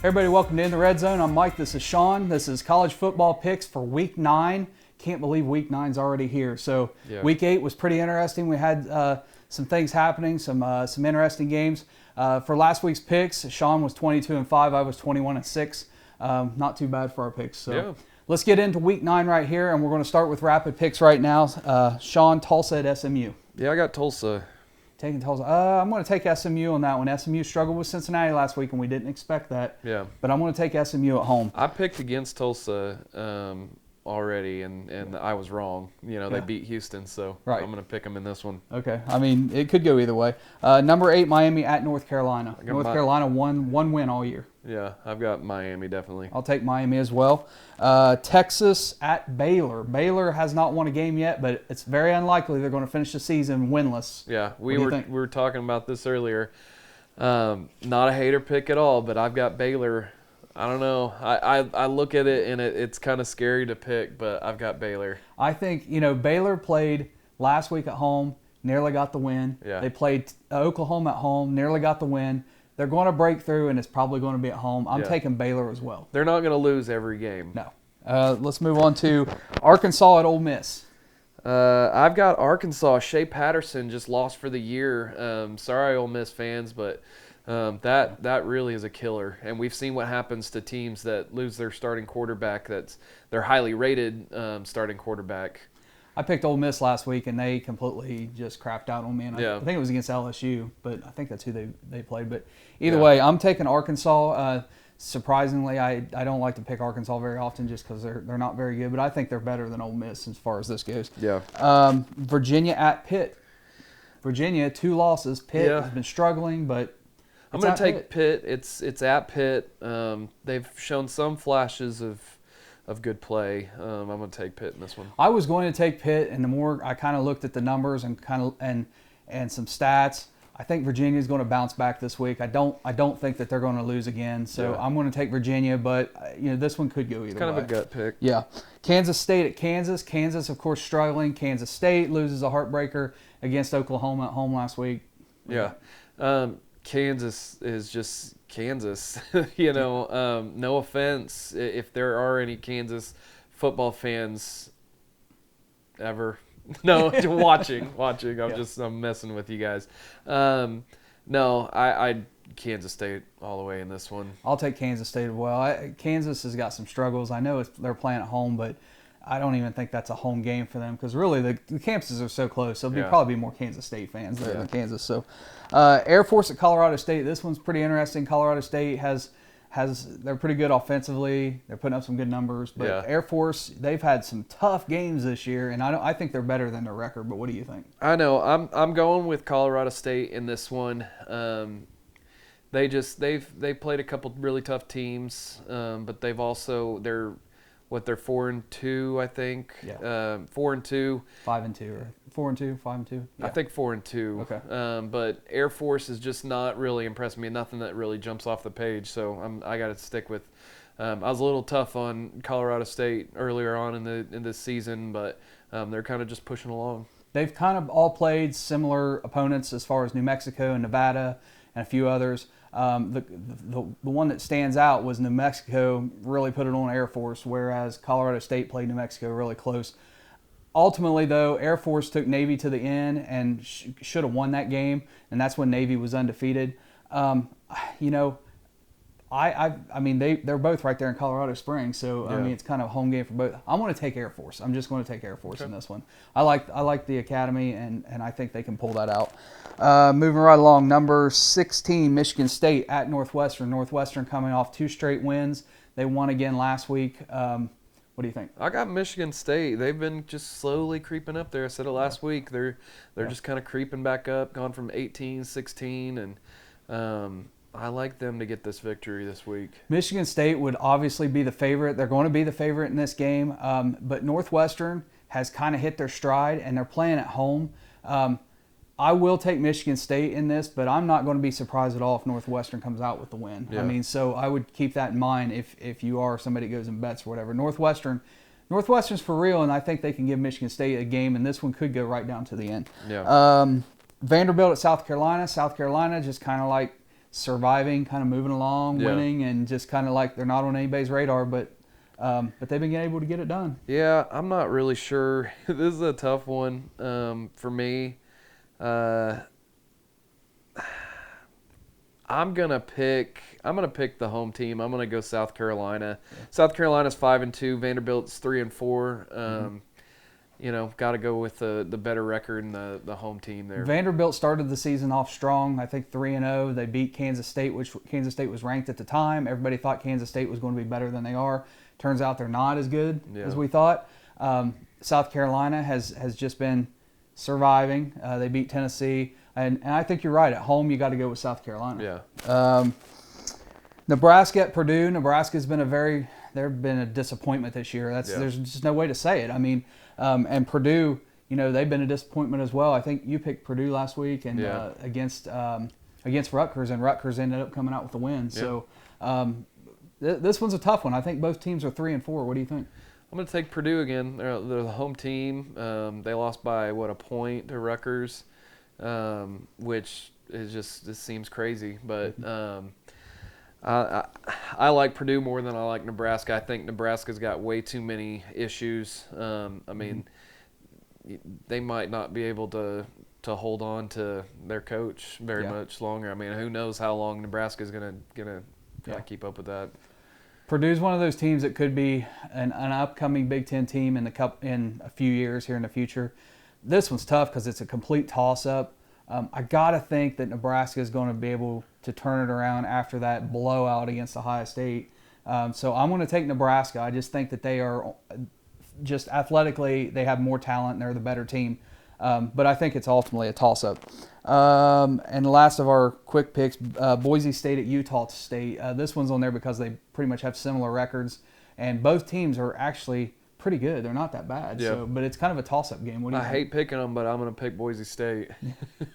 Everybody, welcome to In the Red Zone. I'm Mike. This is Shaun. This is college football picks for Week 9. Can't believe Week 9's already here. So Week 8 was pretty interesting. We had some things happening, some interesting games. For last week's picks, Shaun was 22-5. I was 21-6. Not too bad for our picks. So let's get into Week 9 right here, and we're going to start with rapid picks right now. Shaun, Tulsa at SMU. Yeah, I got Tulsa. Taking Tulsa. I'm going to take SMU on that one. SMU struggled with Cincinnati last week, and we didn't expect that. Yeah. But I'm going to take SMU at home. I picked against Tulsa already, and I was wrong. You know, they beat Houston, so I'm going to pick them in this one. Okay. I mean, it could go either way. Number 8, Miami at North Carolina. North Carolina one win all year. Yeah, I've got Miami, definitely. I'll take Miami as well. Texas at Baylor. Baylor has not won a game yet, but it's very unlikely they're going to finish the season winless. Yeah, we were talking about this earlier. Not a hater pick at all, but I've got Baylor. I don't know. I look at it, and it's kind of scary to pick, but I've got Baylor. I think, Baylor played last week at home, nearly got the win. Yeah. They played Oklahoma at home, nearly got the win. They're going to break through, and it's probably going to be at home. I'm taking Baylor as well. They're not going to lose every game. No. Let's move on to Arkansas at Ole Miss. I've got Arkansas. Shea Patterson just lost for the year. Sorry, Ole Miss fans, but that really is a killer. And we've seen what happens to teams that lose their starting quarterback. That's their highly rated starting quarterback. I picked Ole Miss last week, and they completely just crapped out on me. And I think it was against LSU, but I think that's who they played. But either way, I'm taking Arkansas. Surprisingly, I don't like to pick Arkansas very often just because they're not very good. But I think they're better than Ole Miss as far as this goes. Yeah. Virginia at Pitt. Virginia, 2 losses. Pitt has been struggling, but I'm going to take Pitt. It's at Pitt. They've shown some flashes of good play. I'm going to take Pitt in this one. I was going to take Pitt, and the more I kind of looked at the numbers and and some stats, I think Virginia's going to bounce back this week. I don't think that they're going to lose again. So I'm going to take Virginia, but this one could go either way. It's kind of a gut pick. Yeah. Kansas State at Kansas. Kansas, of course, struggling. Kansas State loses a heartbreaker against Oklahoma at home last week. Yeah. Kansas is just Kansas. No offense if there are any Kansas football fans ever. No, watching. I'm messing with you guys. No, I Kansas State all the way in this one. I'll take Kansas State as well. Kansas has got some struggles. I know they're playing at home, but I don't even think that's a home game for them because really the campuses are so close. There'll probably be more Kansas State fans there than Kansas. So, Air Force at Colorado State. This one's pretty interesting. Colorado State they're pretty good offensively. They're putting up some good numbers. But Air Force, they've had some tough games this year, and I think they're better than their record. But what do you think? I know I'm going with Colorado State in this one. They've played a couple really tough teams, but they're 4-2, I think. Yeah. 4-2. 5-2, or 4-2, 5-2. Yeah. I think 4-2. Okay. But Air Force is just not really impressing me. Nothing that really jumps off the page. So I got to stick with. I was a little tough on Colorado State earlier on in this season, but they're kind of just pushing along. They've kind of all played similar opponents as far as New Mexico and Nevada and a few others. The one that stands out was New Mexico really put it on Air Force, whereas Colorado State played New Mexico really close. Ultimately, though, Air Force took Navy to the end and should have won that game, and that's when Navy was undefeated. I mean, they're both right there in Colorado Springs, so I mean, it's kind of a home game for both. I'm going to take Air Force. I'm just going to take Air Force in this one. I like the academy, and I think they can pull that out. Moving right along, number 16, Michigan State at Northwestern. Northwestern coming off 2 straight wins. They won again last week. What do you think? I got Michigan State. They've been just slowly creeping up there. I said it last week. They're just kind of creeping back up, gone from 18-16, and I like them to get this victory this week. Michigan State would obviously be the favorite. They're going to be the favorite in this game. But Northwestern has kind of hit their stride, and they're playing at home. I will take Michigan State in this, but I'm not going to be surprised at all if Northwestern comes out with the win. Yeah. I mean, so I would keep that in mind if you are somebody that goes and bets or whatever. Northwestern's for real, and I think they can give Michigan State a game, and this one could go right down to the end. Yeah. Vanderbilt at South Carolina. South Carolina just kind of like surviving, kind of moving along, winning, and just kind of like they're not on anybody's radar, but they've been able to get it done. Yeah, I'm not really sure. This is a tough one for me. I'm gonna pick the home team. I'm gonna go South Carolina. Yeah. South Carolina's 5-2. Vanderbilt's 3-4. Got to go with the better record and the home team there. Vanderbilt started the season off strong. I think 3-0. They beat Kansas State, which Kansas State was ranked at the time. Everybody thought Kansas State was going to be better than they are. Turns out they're not as good as we thought. South Carolina has just been surviving. They beat Tennessee. And I think you're right. At home, you got to go with South Carolina. Yeah. Nebraska at Purdue. Nebraska's been they've been a disappointment this year. There's just no way to say it. I mean, and Purdue, they've been a disappointment as well. I think you picked Purdue last week and against Rutgers, and Rutgers ended up coming out with the win. Yeah. So this one's a tough one. I think both teams are 3-4. What do you think? I'm going to take Purdue again. They're the home team. They lost by a point to Rutgers. Which this seems crazy, but I like Purdue more than I like Nebraska. I think Nebraska's got way too many issues. I mean, they might not be able to hold on to their coach very much longer. I mean, who knows how long Nebraska's gonna keep up with that. Purdue's one of those teams that could be an upcoming Big Ten team in the Cup in a few years here in the future. This one's tough because it's a complete toss-up. I got to think that Nebraska is going to be able to turn it around after that blowout against Ohio State. So I'm going to take Nebraska. I just think that they are just athletically, they have more talent and they're the better team. But I think it's ultimately a toss-up. And the last of our quick picks, Boise State at Utah State. This one's on there because they pretty much have similar records. And both teams are actually pretty good. They're not that bad. Yeah. So, but it's kind of a toss-up game. What do you think? I hate picking them, but I'm going to pick Boise State.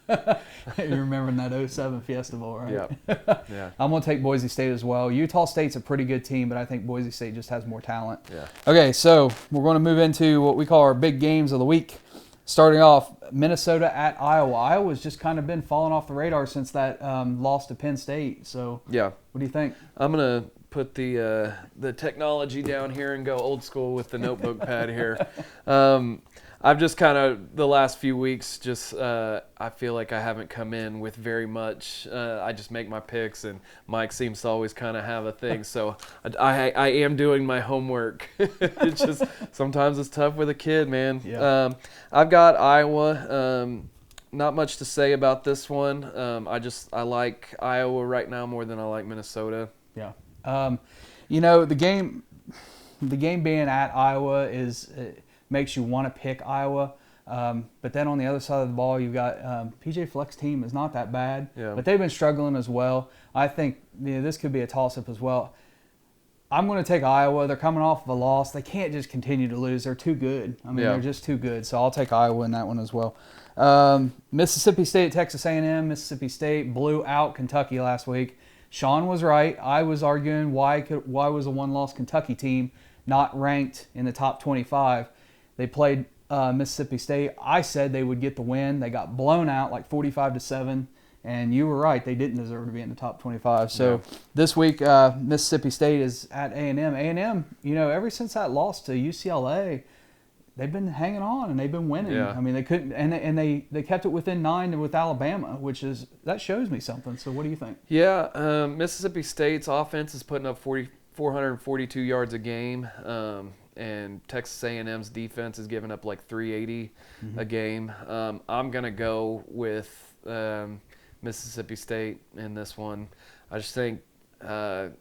You're remembering that 07 Fiesta Bowl, right? Yeah. I'm going to take Boise State as well. Utah State's a pretty good team, but I think Boise State just has more talent. Yeah. Okay, so we're going to move into what we call our big games of the week. Starting off, Minnesota at Iowa. Iowa's just kind of been falling off the radar since that loss to Penn State. So, what do you think? I'm going to put the technology down here and go old school with the notebook pad here. I've just kind of, the last few weeks, I feel like I haven't come in with very much. I just make my picks, and Mike seems to always kind of have a thing. So I am doing my homework. It's just, sometimes it's tough with a kid, man. Yeah. I've got Iowa. Not much to say about this one. I like Iowa right now more than I like Minnesota. Yeah. The game being at Iowa makes you want to pick Iowa. But then on the other side of the ball, you've got PJ Fleck's team is not that bad, but they've been struggling as well. I think this could be a toss-up as well. I'm going to take Iowa. They're coming off of a loss. They can't just continue to lose. They're too good. I mean, they're just too good. So I'll take Iowa in that one as well. Mississippi State at Texas A&M. Mississippi State blew out Kentucky last week. Shaun was right. I was arguing why was a one-loss Kentucky team not ranked in the top 25. They played Mississippi State. I said they would get the win. They got blown out like 45-7, and you were right. They didn't deserve to be in the top 25. So this week, Mississippi State is at A&M. A&M, ever since that loss to UCLA, they've been hanging on and they've been winning. Yeah. I mean, they couldn't, and they kept it within 9 with Alabama, that shows me something. So what do you think? Yeah, Mississippi State's offense is putting up 442 yards a game. And Texas A&M's defense is giving up like 380 a game. I'm going to go with Mississippi State in this one. I just think, Kevin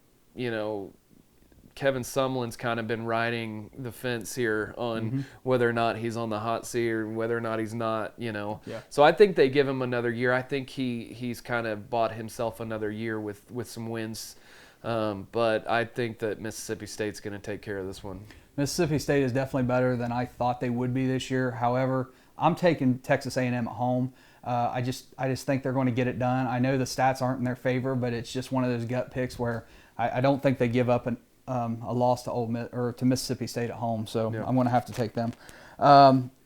Sumlin's kind of been riding the fence here on whether or not he's on the hot seat or whether or not he's not, Yeah. So I think they give him another year. I think he's kind of bought himself another year with some wins. But I think that Mississippi State's going to take care of this one. Mississippi State is definitely better than I thought they would be this year. However, I'm taking Texas A&M at home. I just think they're going to get it done. I know the stats aren't in their favor, but it's just one of those gut picks where I don't think they give up a loss to Ole Miss or to Mississippi State at home. So I'm going to have to take them.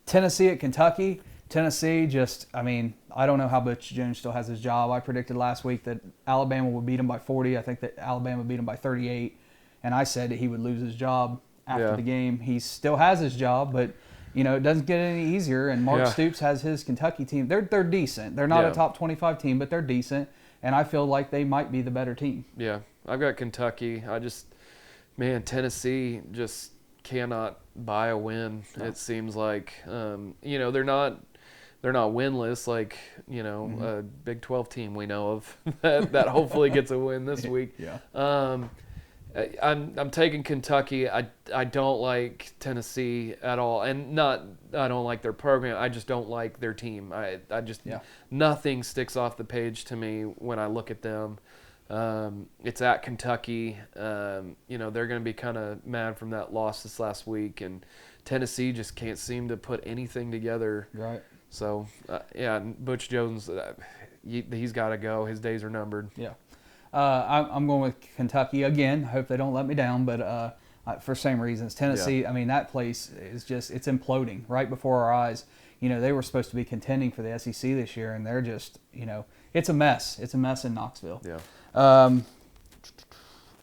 Tennessee at Kentucky. Tennessee I don't know how Butch Jones still has his job. I predicted last week that Alabama would beat him by 40. I think that Alabama beat him by 38. And I said that he would lose his job after the game. He still has his job, but, it doesn't get any easier. And Mark Stoops has his Kentucky team. They're decent. They're not a top 25 team, but they're decent. And I feel like they might be the better team. Yeah, I've got Kentucky. Tennessee just cannot buy a win. No. It seems like, they're not winless like, a Big 12 team we know of that hopefully gets a win this week. Yeah. I'm taking Kentucky. I don't like Tennessee at all, and I don't like their program. I just don't like their team. Nothing sticks off the page to me when I look at them. It's at Kentucky. They're going to be kind of mad from that loss this last week, and Tennessee just can't seem to put anything together. Right. So Butch Jones, he's got to go. His days are numbered. Yeah. I'm going with Kentucky again. I hope they don't let me down, but for same reasons. Tennessee, that place is it's imploding right before our eyes. They were supposed to be contending for the SEC this year, and they're just, it's a mess. It's a mess in Knoxville. Yeah.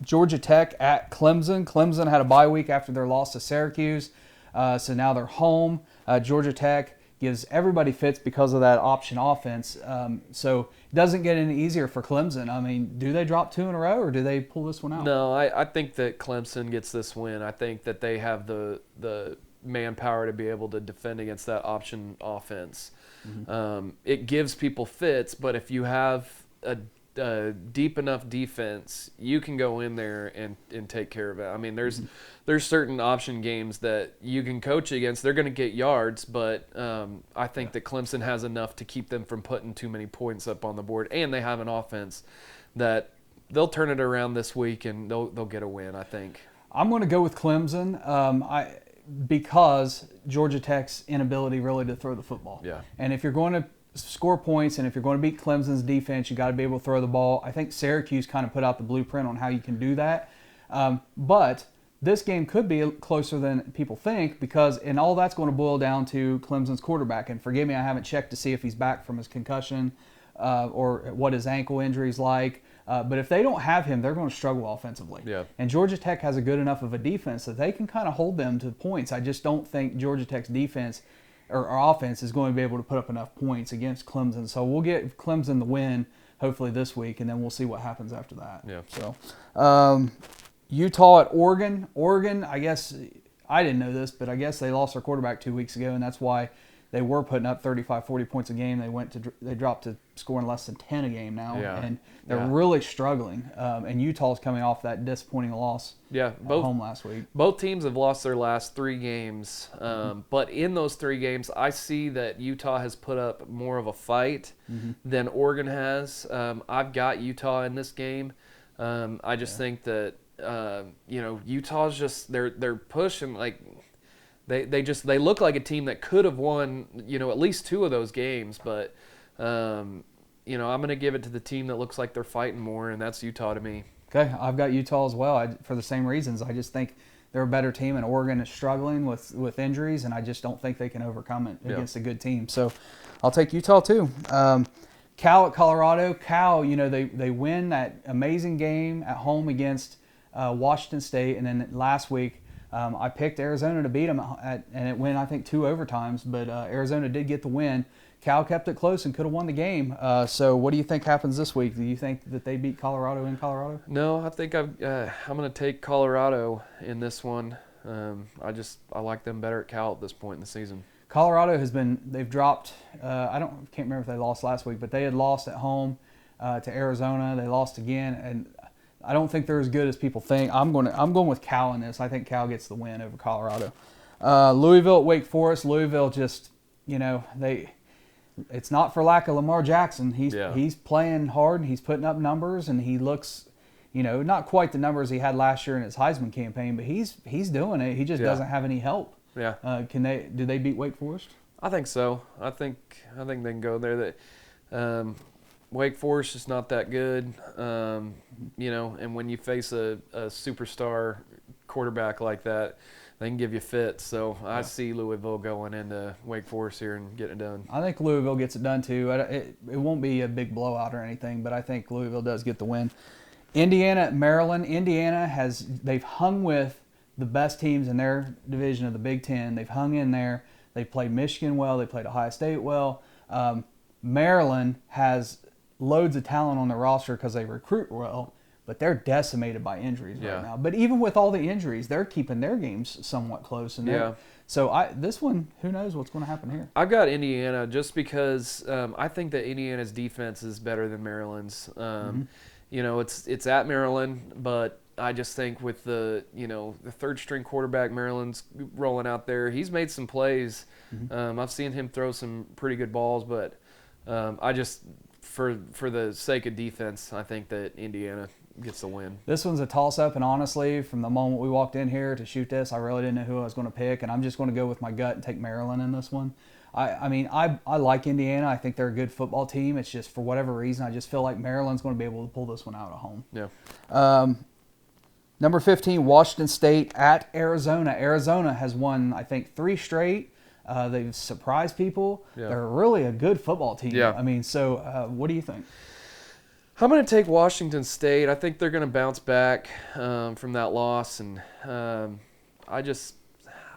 Georgia Tech at Clemson. Clemson had a bye week after their loss to Syracuse, so now they're home. Georgia Tech gives everybody fits because of that option offense. So it doesn't get any easier for Clemson. Do they drop 2 in a row or do they pull this one out? No, I think that Clemson gets this win. I think that they have the manpower to be able to defend against that option offense. Mm-hmm. It gives people fits, but if you have a deep enough defense, you can go in there and take care of it. There's certain option games that you can coach against. They're going to get yards, but I think that Clemson has enough to keep them from putting too many points up on the board, and they have an offense that they'll turn it around this week and they'll get a win, I think. I'm going to go with Clemson because Georgia Tech's inability really to throw the football. Yeah. And if you're going to score points, and if you're going to beat Clemson's defense, you got to be able to throw the ball. I think Syracuse kind of put out the blueprint on how you can do that. But this game could be closer than people think and all that's going to boil down to Clemson's quarterback. And forgive me, I haven't checked to see if he's back from his concussion or what his ankle injury is like. But if they don't have him, they're going to struggle offensively. Yeah. And Georgia Tech has a good enough of a defense that they can kind of hold them to points. I just don't think Georgia Tech's defense or offense is going to be able to put up enough points against Clemson. So we'll get Clemson the win hopefully this week, and then we'll see what happens after that. Yeah. So Utah at Oregon. Oregon, I guess I didn't know this, but I guess they lost their quarterback 2 weeks ago, and that's why they were putting up 35, 40 points a game. They dropped to scoring less than 10 a game now, and they're really struggling. And Utah's coming off that disappointing loss at home last week. Both teams have lost their last 3 games, but in those 3 games, I see that Utah has put up more of a fight than Oregon has. I've got Utah in this game. I just think that Utah's just they're pushing like. They look like a team that could have won, at least 2 of those games. But, I'm going to give it to the team that looks like they're fighting more, and that's Utah to me. Okay, I've got Utah as well for the same reasons. I just think they're a better team, and Oregon is struggling with injuries, and I just don't think they can overcome it against a good team. So I'll take Utah too. Cal at Colorado. Cal, they win that amazing game at home against Washington State, and then last week, I picked Arizona to beat them, and it went, I think, 2 overtimes, but Arizona did get the win. Cal kept it close and could have won the game. So what do you think happens this week? Do you think that they beat Colorado in Colorado? No, I think I'm going to take Colorado in this one. I like them better at Cal at this point in the season. Colorado they've dropped, can't remember if they lost last week, but they had lost at home to Arizona. They lost again, and I don't think they're as good as people think. I'm going with Cal in this. I think Cal gets the win over Colorado. Louisville at Wake Forest. Louisville just, it's not for lack of Lamar Jackson. He's playing hard and he's putting up numbers, and he looks, not quite the numbers he had last year in his Heisman campaign, but he's doing it. He just doesn't have any help. Yeah. Do they beat Wake Forest? I think so. I think they can go there. Wake Forest is not that good, and when you face a superstar quarterback like that, they can give you fits. So I see Louisville going into Wake Forest here and getting it done. I think Louisville gets it done too. It won't be a big blowout or anything, but I think Louisville does get the win. Indiana at Maryland. Indiana they've hung with the best teams in their division of the Big Ten. They've hung in there. They played Michigan well. They played Ohio State well. Maryland has loads of talent on their roster because they recruit well, but they're decimated by injuries right now. But even with all the injuries, they're keeping their games somewhat close. And so this one, who knows what's going to happen here? I've got Indiana just because I think that Indiana's defense is better than Maryland's. You know, it's at Maryland, but I just think with the third string quarterback Maryland's rolling out there, he's made some plays. I've seen him throw some pretty good balls, but I just for the sake of defense, I think that Indiana gets the win. This one's a toss-up, and honestly, from the moment we walked in here to shoot this, I really didn't know who I was going to pick, and I'm just going to go with my gut and take Maryland in this one. I mean, I like Indiana. I think they're a good football team. It's just for whatever reason, I just feel like Maryland's going to be able to pull this one out at home. Yeah. Number 15, Washington State at Arizona. Arizona has won, I think, 3 straight. They've surprised people. Yeah. They're really a good football team. Yeah. I mean, so what do you think? I'm going to take Washington State. I think they're going to bounce back from that loss, and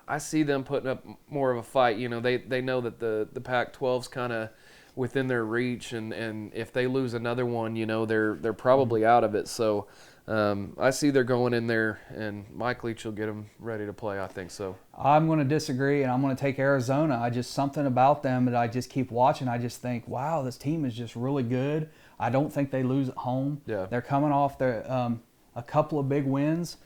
I see them putting up more of a fight. You know, they know that the Pac-12's kind of within their reach, and if they lose another one, you know, they're probably out of it. So I see they're going in there, and Mike Leach will get them ready to play. I think so. I'm going to disagree, and I'm going to take Arizona. Something about them that I just keep watching. I just think, wow, this team is just really good. I don't think they lose at home. Yeah. They're coming off a couple of big wins.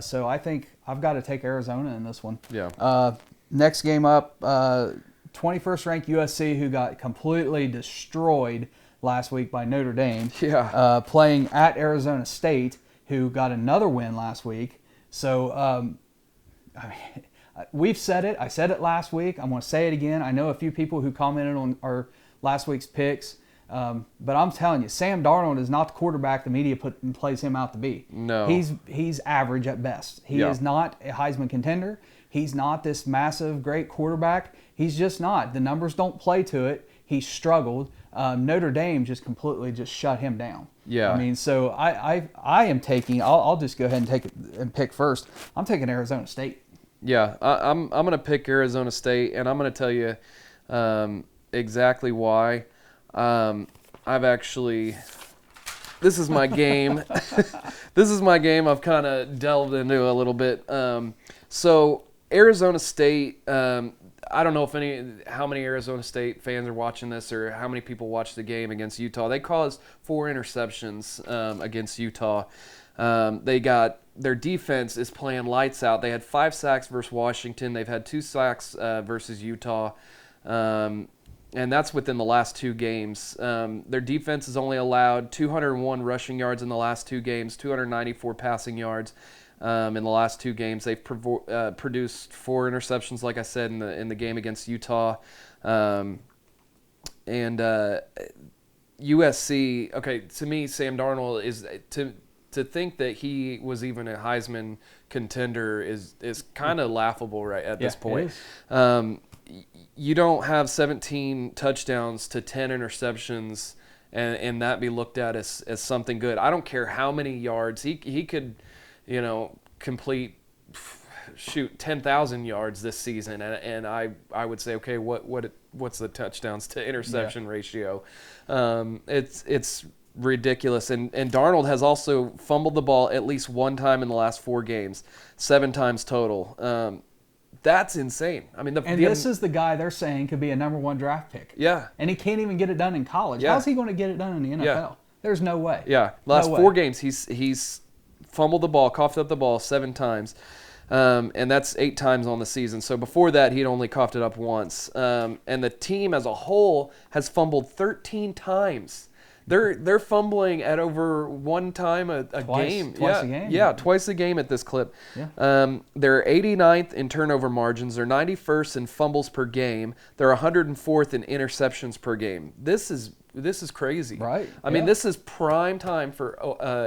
So I think I've got to take Arizona in this one. Yeah. Next game up, 21st ranked USC, who got completely destroyed last week by Notre Dame. Yeah. Playing at Arizona State, who got another win last week. So I mean, we've said it. I said it last week. I'm going to say it again. I know a few people who commented on our last week's picks. But I'm telling you, Sam Darnold is not the quarterback the media plays him out to be. No. He's average at best. He is not a Heisman contender. He's not this massive, great quarterback. He's just not. The numbers don't play to it. He struggled. Notre Dame just completely just shut him down. Yeah. I mean, so I am taking. I'll just go ahead and take it and pick first. I'm taking Arizona State. Yeah, I'm going to pick Arizona State, and I'm going to tell you exactly why. I've actually, this is my game. This is my game I've kind of delved into a little bit. So Arizona State, I don't know how many Arizona State fans are watching this or how many people watched the game against Utah. They caused 4 interceptions against Utah. Their defense is playing lights out. They had 5 sacks versus Washington. They've had 2 sacks versus Utah. And that's within the last 2 games. Their defense has only allowed 201 rushing yards in the last 2 games, 294 passing yards in the last 2 games. They've produced 4 interceptions, like I said, in the game against Utah. And USC, okay, to me, Sam Darnold is to think that he was even a Heisman contender is kind of laughable right at this point. You don't have 17 touchdowns to 10 interceptions and that be looked at as something good. I don't care how many yards. He could, complete 10,000 yards this season, and I would say, okay, what's the touchdowns to interception ratio? It's ridiculous. And Darnold has also fumbled the ball at least 1 time in the last 4 games, 7 times total. That's insane. I mean, this is the guy they're saying could be a number 1 draft pick. Yeah. And he can't even get it done in college. Yeah. How's he going to get it done in the NFL? Yeah. There's no way. Yeah. Last 4 games, he's fumbled the ball, coughed up the ball 7 times. And that's 8 times on the season. So before that, he'd only coughed it up once. And the team as a whole has fumbled 13 times. They're fumbling at over 1 time a game. Twice a game. Yeah, twice a game at this clip. Yeah. They're 89th in turnover margins. They're 91st in fumbles per game. They're 104th in interceptions per game. This is this is crazy. Right. I mean, this is prime time for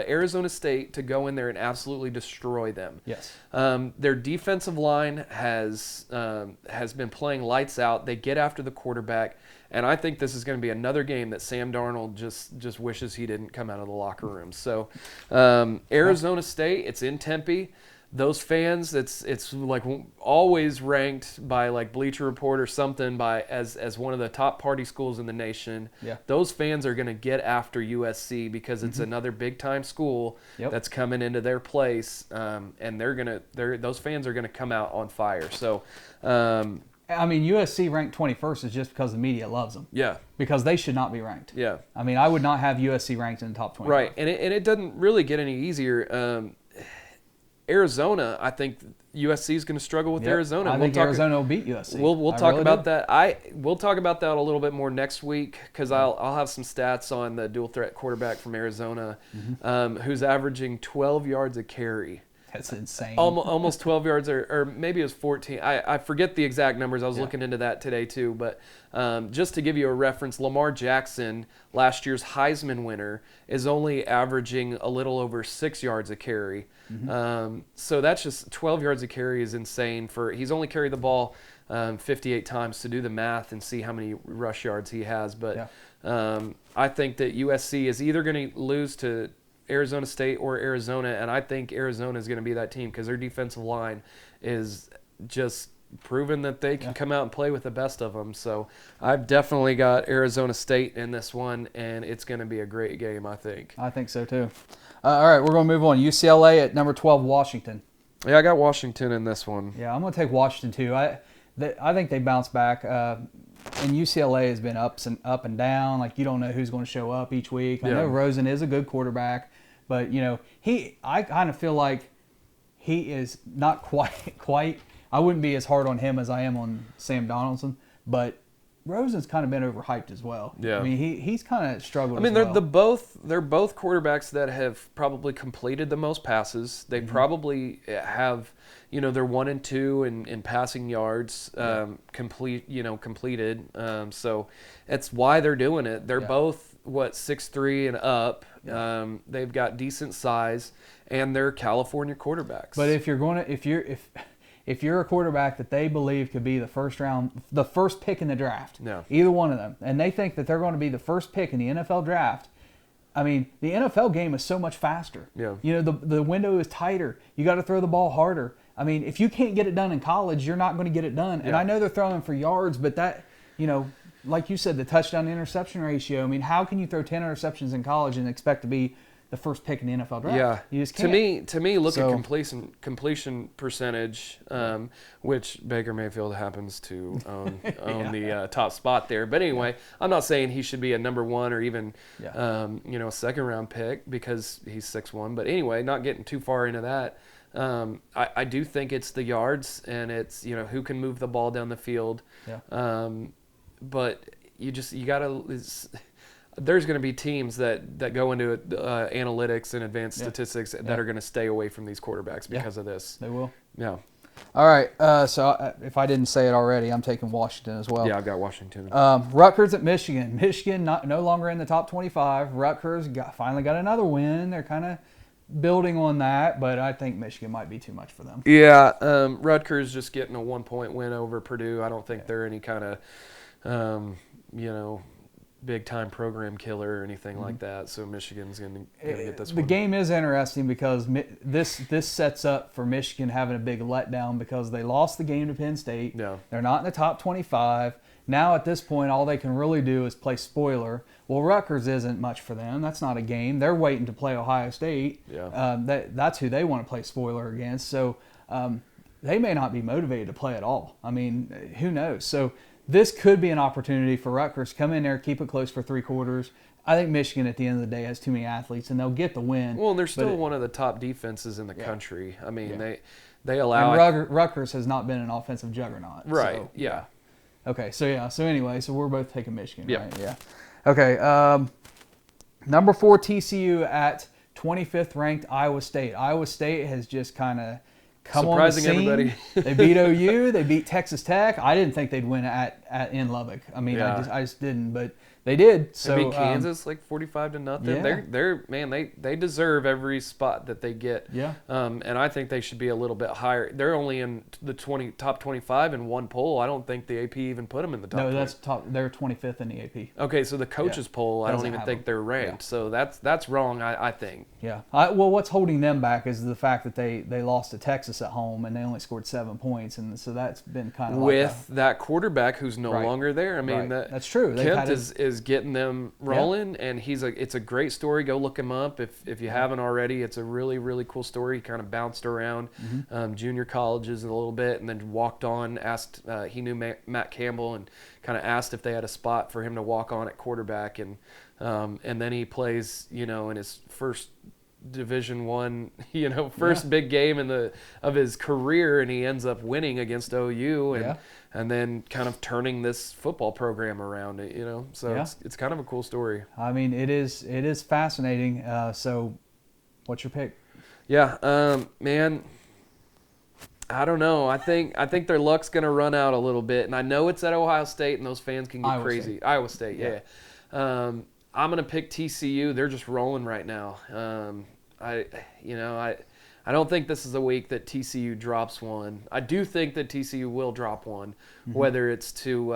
Arizona State to go in there and absolutely destroy them. Yes. Their defensive line has been playing lights out. They get after the quarterback, and I think this is going to be another game that Sam Darnold just wishes he didn't come out of the locker room. So, Arizona State, it's in Tempe. Those fans, it's like always ranked by like Bleacher Report or something as one of the top party schools in the nation. Yeah. Those fans are going to get after USC because it's another big time school that's coming into their place, and those fans are gonna come out on fire. So, I mean, USC ranked 21st is just because the media loves them. Yeah. Because they should not be ranked. Yeah. I mean, I would not have USC ranked in the top 25. Right, and it doesn't really get any easier. Arizona, I think USC is going to struggle with Arizona. I think Arizona will beat USC. We'll talk about that. We'll talk about that a little bit more next week because I'll have some stats on the dual threat quarterback from Arizona, who's averaging 12 yards a carry. That's insane. Almost 12 yards, or maybe it was 14. I forget the exact numbers. I was looking into that today too. But just to give you a reference, Lamar Jackson, last year's Heisman winner, is only averaging a little over 6 yards a carry. So that's just 12 yards a carry is insane. He's only carried the ball 58 times. To do the math and see how many rush yards he has. But I think that USC is either going to lose to Arizona State or Arizona, and I think Arizona is going to be that team because their defensive line is just proven that they can come out and play with the best of them. So I've definitely got Arizona State in this one, and it's going to be a great game, I think. I think so too. All right, we're going to move on. UCLA at number 12, Washington. Yeah, I got Washington in this one. Yeah, I'm going to take Washington too. I think they bounce back. And UCLA has been up and down. Like, you don't know who's going to show up each week. I know Rosen is a good quarterback, but I kind of feel like he is not quite. I wouldn't be as hard on him as I am on Sam Donaldson, but Rosen's kind of been overhyped as well. Yeah. I mean, he's kind of struggled. I mean, they're both quarterbacks that have probably completed the most passes. They probably have, they're 1 and 2 in passing yards completed. So that's why they're doing it. They're both 6'3" and up. They've got decent size, and they're California quarterbacks. But if you're a quarterback that they believe could be the first pick in the draft, either one of them, and they think that they're going to be the first pick in the NFL draft, I mean, the NFL game is so much faster. Yeah. The window is tighter. You got to throw the ball harder. I mean, if you can't get it done in college, you're not going to get it done. And I know they're throwing for yards, but that, like you said, the touchdown to interception ratio. I mean, how can you throw 10 interceptions in college and expect to be the first pick in the NFL draft? Yeah, you just can't. To me, look at completion percentage, which Baker Mayfield happens to own the top spot there. But anyway, I'm not saying he should be a number 1 or even a second round pick because he's 6'1". But anyway, not getting too far into that. I do think it's the yards and it's who can move the ball down the field. Yeah. But you gotta. There's going to be teams that go into analytics and advanced statistics that are going to stay away from these quarterbacks because of this. They will. Yeah. All right. So if I didn't say it already, I'm taking Washington as well. Yeah, I've got Washington. Rutgers at Michigan. Michigan no longer in the top 25. Rutgers finally got another win. They're kind of building on that, but I think Michigan might be too much for them. Yeah. Rutgers just getting a 1-point win over Purdue. I don't think they're any kind of, big-time program killer or anything like that. So Michigan's going to get this one. The game is interesting because this sets up for Michigan having a big letdown because they lost the game to Penn State. Yeah. They're not in the top 25. Now at this point, all they can really do is play spoiler. Well, Rutgers isn't much for them. That's not a game. They're waiting to play Ohio State. Yeah. That's who they want to play spoiler against. So they may not be motivated to play at all. I mean, who knows? So this could be an opportunity for Rutgers to come in there, keep it close for 3 quarters. I think Michigan at the end of the day has too many athletes, and they'll get the win. Well, they're still one of the top defenses in the country. I mean, they allow. And Rutgers has not been an offensive juggernaut. Right. So, yeah. Okay. So anyway, we're both taking Michigan, yep. right? Yeah. Okay. Number 4 TCU at 25th ranked Iowa State. Iowa State has just kind of come surprising on the scene. Everybody. They beat OU. They beat Texas Tech. I didn't think they'd win at in Lubbock. I mean, Yeah. I just didn't, but they did. So I mean, Kansas like 45-0. Yeah. They're man, they deserve every spot that they get. Yeah. And I think they should be a little bit higher. They're only in the top 25 in one poll. I don't think the AP even put them in the top. No, 20. that's top. They're 25th in the AP. Okay, so the coaches poll, I don't Doesn't even have think them. they're ranked. Yeah. So that's wrong. I think. Yeah. Well, what's holding them back is the fact that they lost to Texas at home and they only scored 7 points, and so that's been kind of with that quarterback who's no Right. longer there. I mean, Right. That's true. Kent is getting them rolling, and it's a great story. Go look him up if you haven't already. It's a really, really cool story. He kind of bounced around junior colleges a little bit, and then walked on. He knew Matt Campbell, and kind of asked if they had a spot for him to walk on at quarterback, and then he plays, in his first Division I, first big game of his career, and he ends up winning against OU, and then kind of turning this football program around. So it's kind of a cool story. I mean, it is fascinating. So, what's your pick? Yeah, man. I don't know. I think their luck's gonna run out a little bit, and I know it's at Ohio State, and those fans can get crazy. Iowa State, yeah. I'm gonna pick TCU. They're just rolling right now. I don't think this is a week that TCU drops one. I do think that TCU will drop one, whether it's to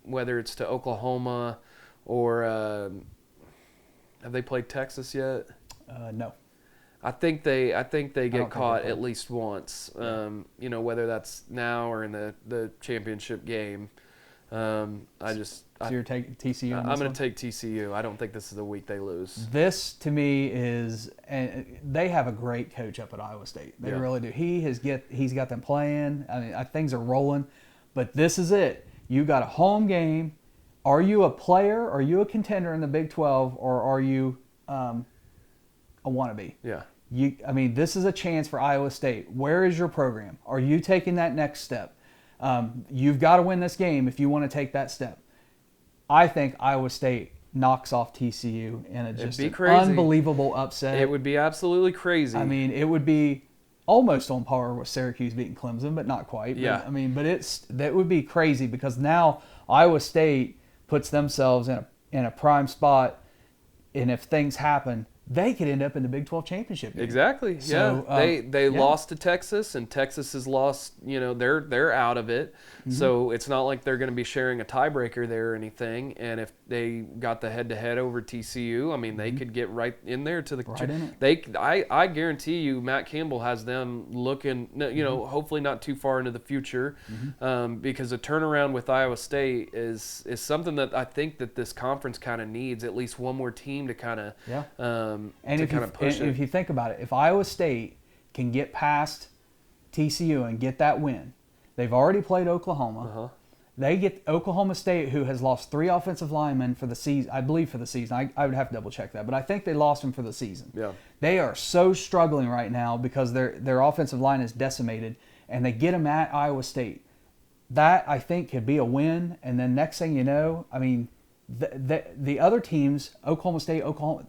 Oklahoma or have they played Texas yet? No. I think they get caught at least once. Whether that's now or in the championship game. You're taking TCU? I'm going to take TCU. I don't think this is the week they lose. This, to me, is – and they have a great coach up at Iowa State. They really do. He's got them playing. I mean, things are rolling. But this is it. You got a home game. Are you a player? Are you a contender in the Big 12? Or are you a wannabe? Yeah. This is a chance for Iowa State. Where is your program? Are you taking that next step? You've got to win this game if you want to take that step. I think Iowa State knocks off TCU in an unbelievable upset. It would be absolutely crazy. I mean, it would be almost on par with Syracuse beating Clemson, but not quite. Yeah. But that would be crazy because now Iowa State puts themselves in a prime spot, and if things happen, they could end up in the Big 12 championship game. Exactly. So, they lost to Texas, and Texas has lost. They're out of it. Mm-hmm. So it's not like they're going to be sharing a tiebreaker there or anything. And if they got the head-to-head over TCU, they could get right in there to the. Right in it. I guarantee you, Matt Campbell has them looking. Hopefully not too far into the future, because a turnaround with Iowa State is something that I think that this conference kind of needs. At least one more team to kind of. And if you think about it, if Iowa State can get past TCU and get that win, they've already played Oklahoma. They get Oklahoma State, who has lost 3 offensive linemen for the season. I believe for the season. I would have to double check that, but I think they lost them for the season. Yeah. They are so struggling right now because their offensive line is decimated, and they get them at Iowa State. That I think could be a win, and then next thing you know, the other teams, Oklahoma State,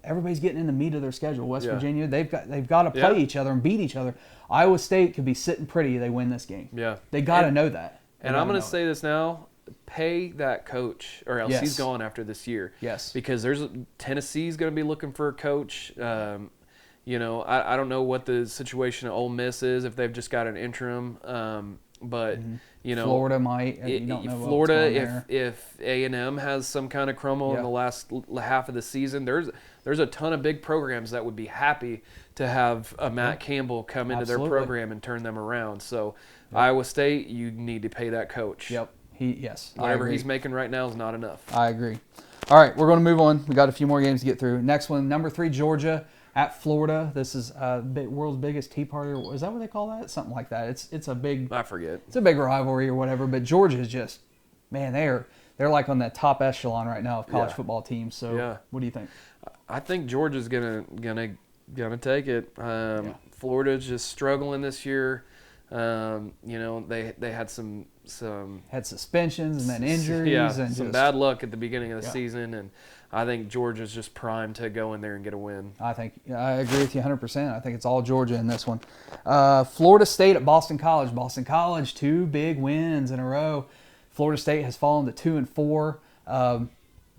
everybody's getting in the meat of their schedule. West Virginia, they've got to play each other and beat each other. Iowa State could be sitting pretty. They win this game. Yeah, they got to know that. And I'm going to say this now: pay that coach, or else he's gone after this year. Yes, because Tennessee's going to be looking for a coach. I don't know what the situation at Ole Miss is if they've just got an interim. But Florida might. Florida, if A&M has some kind of crumble in the last half of the season, there's a ton of big programs that would be happy to have a Matt Campbell come into their program and turn them around. So Iowa State, you need to pay that coach. Yep. Whatever he's making right now is not enough. I agree. All right, we're going to move on. We got a few more games to get through. Next one, number 3, Georgia at Florida. This is world's biggest tea party. Is that what they call that? Something like that. It's a big. I forget. It's a big rivalry or whatever. But Georgia's just, man, they're like on that top echelon right now of college football teams. So what do you think? I think Georgia's gonna take it. Florida's just struggling this year. They had some suspensions and then injuries and some bad luck at the beginning of the season, and I think Georgia's just primed to go in there and get a win. I agree with you 100%. I think it's all Georgia in this one. Florida State at Boston College. Boston College, 2 big wins in a row. Florida State has fallen to 2-4,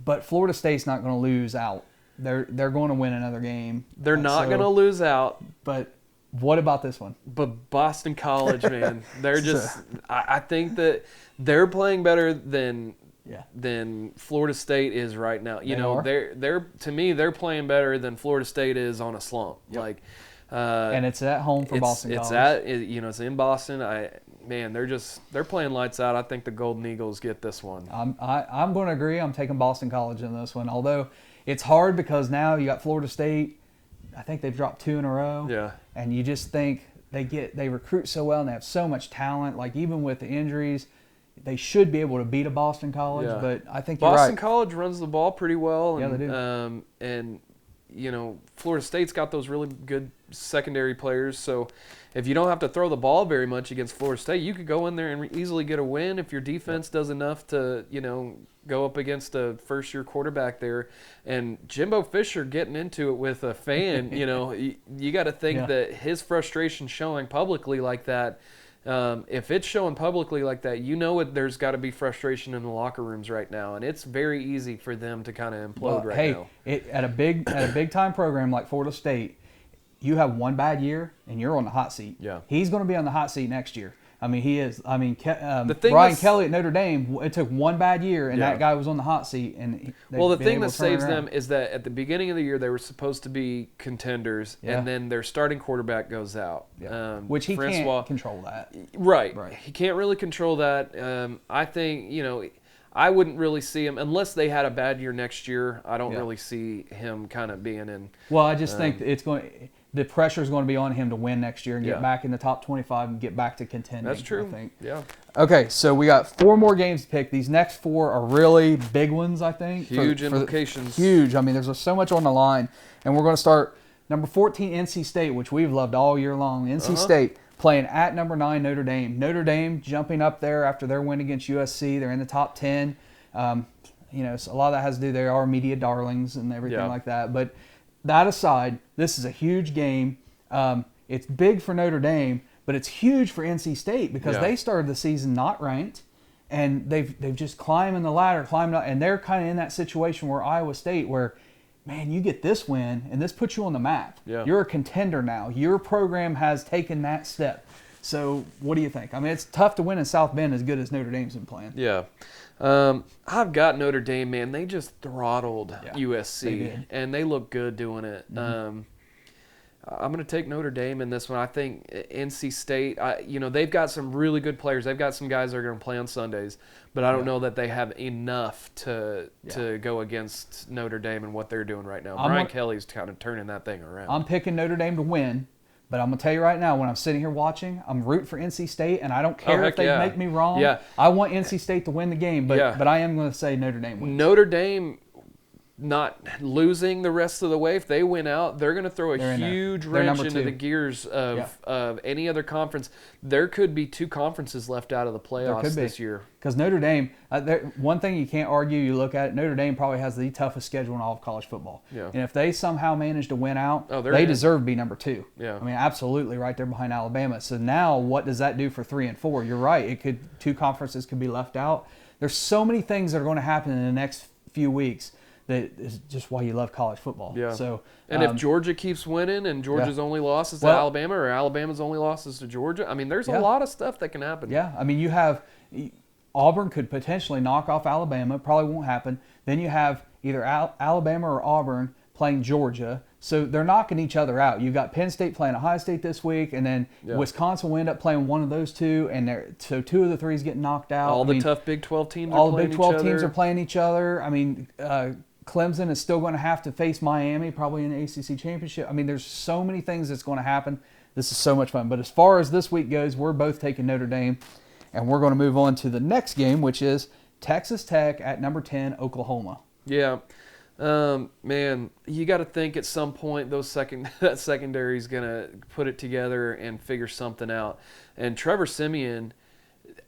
but Florida State's not going to lose out. They're going to win another game. They're not going to lose out. But what about this one? But Boston College, man, they're just. I think that they're playing better than Florida State is right now. They're to me they're playing better than Florida State is on a slump. Yep. And it's at home for Boston College. It's in Boston. They're playing lights out. I think the Golden Eagles get this one. I'm going to agree. I'm taking Boston College in this one. Although it's hard because now you got Florida State. I think they've dropped 2 in a row. Yeah. And you just think they recruit so well and they have so much talent. Like even with the injuries, they should be able to beat a Boston College. Yeah. But I think you're right. Boston College runs the ball pretty well. Yeah, they do. And Florida State's got those really good secondary players. So if you don't have to throw the ball very much against Florida State, you could go in there and easily get a win if your defense does enough to, go up against a first-year quarterback there. And Jimbo Fisher getting into it with a fan, you got to think that his frustration showing publicly like that, if it's showing publicly like that, there's got to be frustration in the locker rooms right now, and it's very easy for them to kind of implode now. At a big time program like Florida State, you have one bad year and you're on the hot seat. Yeah, he's going to be on the hot seat next year. I mean, he is. I mean, Brian Kelly at Notre Dame, it took one bad year, and that guy was on the hot seat. And the thing that saves them is that at the beginning of the year, they were supposed to be contenders, and then their starting quarterback goes out. Yeah. Which he can't control that. Right. He can't really control that. I think, I wouldn't really see him, unless they had a bad year next year, I don't really see him kind of being in. Well, I just think the pressure is going to be on him to win next year and get back in the top 25 and get back to contending. That's true. I think. Yeah. Okay, so we got 4 more games to pick. These next 4 are really big ones, I think. Huge implications. Huge. I mean, there's so much on the line. And we're going to start number 14, NC State, which we've loved all year long. NC State playing at number 9, Notre Dame. Notre Dame jumping up there after their win against USC. They're in the top 10. So a lot of that has to do, they are media darlings and everything like that. But that aside, this is a huge game. It's big for Notre Dame, but it's huge for NC State because they started the season not ranked, and they've just climbing the ladder, climbing up, and they're kind of in that situation where Iowa State, where, man, you get this win, and this puts you on the map. Yeah. You're a contender now. Your program has taken that step. So what do you think? I mean, it's tough to win in South Bend as good as Notre Dame's been playing. Yeah. I've got Notre Dame, man. They just throttled USC, and they look good doing it. Mm-hmm. I'm going to take Notre Dame in this one. I think NC State, they've got some really good players. They've got some guys that are going to play on Sundays, but I don't know that they have enough to go against Notre Dame and what they're doing right now. Brian Kelly's kind of turning that thing around. I'm picking Notre Dame to win. But I'm going to tell you right now, when I'm sitting here watching, I'm rooting for NC State, and I don't care if they make me wrong. Yeah. I want NC State to win the game, but I am going to say Notre Dame wins. Notre Dame not losing the rest of the way. If they win out, they're going to throw a huge wrench into the gears of any other conference. There could be 2 conferences left out of the playoffs this year. Because Notre Dame, one thing you can't argue, you look at it, Notre Dame probably has the toughest schedule in all of college football. Yeah. And if they somehow manage to win out, they deserve to be number 2. Yeah. I mean, absolutely right there behind Alabama. So now what does that do for 3 and 4? You're right. 2 conferences could be left out. There's so many things that are going to happen in the next few weeks. That is just why you love college football. Yeah. So, and if Georgia keeps winning and Georgia's only losses to Alabama, or Alabama's only losses to Georgia, I mean, there's a lot of stuff that can happen. Yeah. I mean, you have Auburn could potentially knock off Alabama. Probably won't happen. Then you have either Alabama or Auburn playing Georgia. So they're knocking each other out. You've got Penn State playing Ohio State this week, and then Wisconsin will end up playing one of those 2, and so 2 of the 3 is getting knocked out. All the tough Big 12 teams are playing each other. All the Big 12 teams are playing each other. I mean, Clemson is still going to have to face Miami probably in the ACC Championship. I mean, there's so many things that's going to happen. This is so much fun. But as far as this week goes, we're both taking Notre Dame, and we're going to move on to the next game, which is Texas Tech at number 10, Oklahoma. Yeah. Man, you got to think at some point that secondary is going to put it together and figure something out. And Trevor Siemian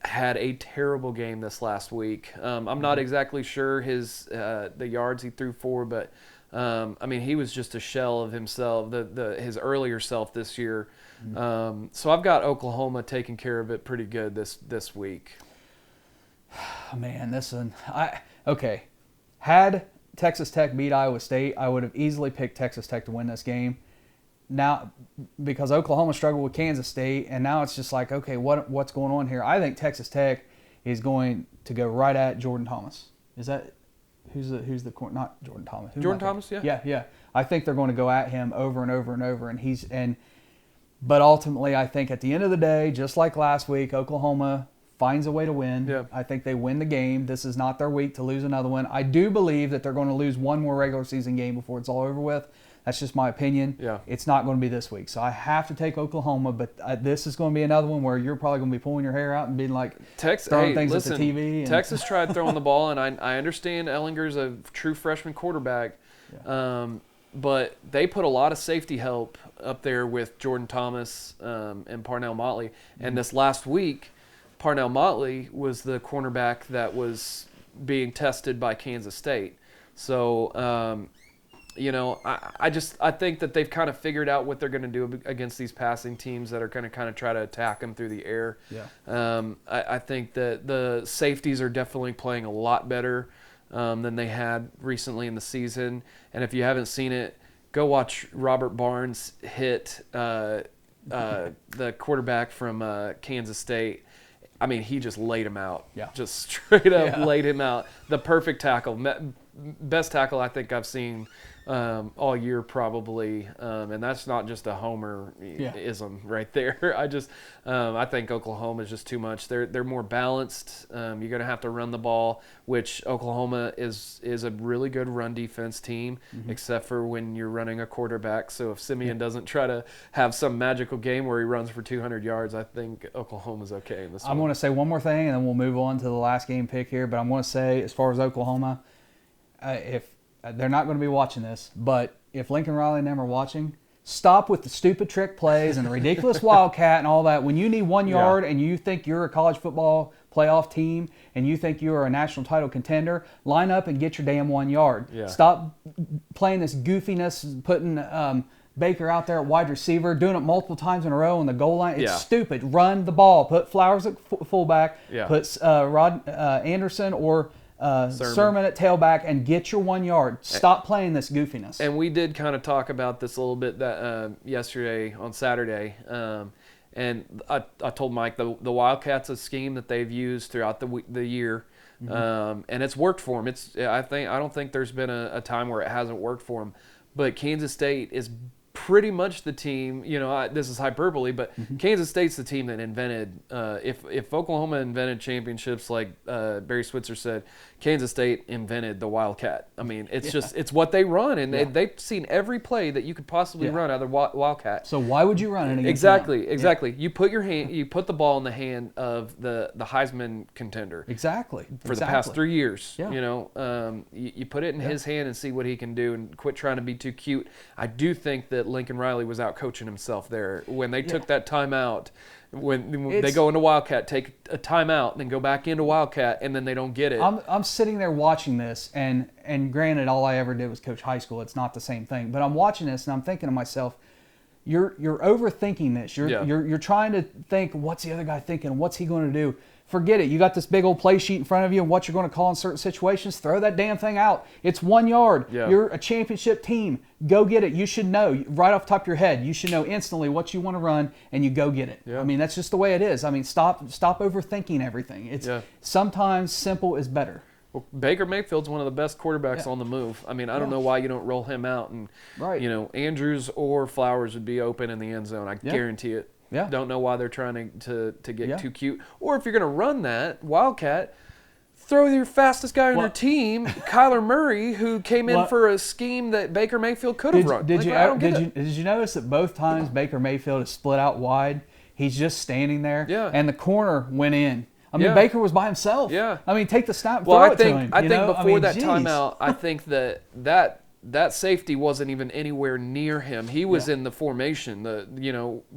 had a terrible game this last week. I'm not exactly sure the yards he threw for, but I mean, he was just a shell of himself, his earlier self this year. So I've got Oklahoma taking care of it pretty good this week. Man, okay. Had Texas Tech beat Iowa State, I would have easily picked Texas Tech to win this game. Now, because Oklahoma struggled with Kansas State, and now it's just like, okay, what's going on here? I think Texas Tech is going to go right at Jordan Thomas. Is that who's the not Jordan Thomas? Jordan Thomas, yeah. Yeah. I think they're going to go at him over and over and over, but ultimately, I think at the end of the day, just like last week, Oklahoma finds a way to win. Yeah. I think they win the game. This is not their week to lose another one. I do believe that they're going to lose one more regular season game before it's all over with. That's just my opinion. Yeah. It's not going to be this week. So I have to take Oklahoma, but this is going to be another one where you're probably going to be pulling your hair out and being like throwing things at the TV. Texas tried throwing the ball, and I understand Ellinger's a true freshman quarterback, but they put a lot of safety help up there with Jordan Thomas and Parnell Motley. And this last week, Parnell Motley was the cornerback that was being tested by Kansas State. So, I think that they've kind of figured out what they're going to do against these passing teams that are going to kind of try to attack them through the air. Yeah. I think that the safeties are definitely playing a lot better than they had recently in the season. And if you haven't seen it, go watch Robert Barnes hit the quarterback from Kansas State. I mean, he just laid him out. Yeah. Just straight up laid him out. The perfect tackle. Best tackle I think I've seen all year probably. And that's not just a homer-ism right there. I think Oklahoma is just too much. They're more balanced. You're going to have to run the ball, which Oklahoma is a really good run defense team, except for when you're running a quarterback. So if Simeon doesn't try to have some magical game where he runs for 200 yards, I think Oklahoma's okay in this one. I'm going to say one more thing, and then we'll move on to the last game pick here. But I'm going to say, as far as Oklahoma, if they're not going to be watching this, but if Lincoln Riley and them are watching, stop with the stupid trick plays and the ridiculous wildcat and all that. When you need 1 yard and you think you're a college football playoff team and you think you're a national title contender, line up and get your damn 1 yard. Yeah. Stop playing this goofiness, putting Baker out there at wide receiver, doing it multiple times in a row on the goal line. It's stupid. Run the ball. Put Flowers at fullback. Yeah. Put Anderson or Sermon at tailback and get your 1 yard. Stop playing this goofiness. And we did kind of talk about this a little bit that yesterday on Saturday. And I told Mike the Wildcats a scheme that they've used throughout the year, and it's worked for them. I don't think there's been a time where it hasn't worked for them. But Kansas State is pretty much the team, this is hyperbole, but Kansas State's the team that invented, if Oklahoma invented championships like Barry Switzer said, Kansas State invented the Wildcat. I mean, it's what they run, and they've seen every play that you could possibly run out of the Wildcat. So why would you run it against Exactly. them? You put the ball in the hand of the Heisman contender. Exactly. For the past 3 years. Yeah. You put it in his hand and see what he can do and quit trying to be too cute. I do think that Lincoln Riley was out coaching himself there when they took that timeout. When they go into Wildcat, take a timeout, then go back into Wildcat, and then they don't get it. I'm sitting there watching this, and granted, all I ever did was coach high school. It's not the same thing. But I'm watching this, and I'm thinking to myself, you're overthinking this. You're trying to think, what's the other guy thinking? What's he going to do? Forget it. You got this big old play sheet in front of you and what you're going to call in certain situations. Throw that damn thing out. It's 1 yard. Yeah. You're a championship team. Go get it. You should know right off the top of your head. You should know instantly what you want to run, and you go get it. Yeah. I mean, that's just the way it is. I mean, stop overthinking everything. Sometimes simple is better. Well, Baker Mayfield's one of the best quarterbacks on the move. I mean, I don't know why you don't roll him out. And, Andrews or Flowers would be open in the end zone. I guarantee it. Yeah. Don't know why they're trying to get too cute. Or if you're going to run that Wildcat, throw your fastest guy on your team, Kyler Murray, who came in for a scheme that Baker Mayfield could have run. Did you notice that both times Baker Mayfield is split out wide, he's just standing there, and the corner went in. I mean, Baker was by himself. Yeah. I mean, take the snap, well, throw it to him. I think before that timeout, I think that safety wasn't even anywhere near him. He was in the formation,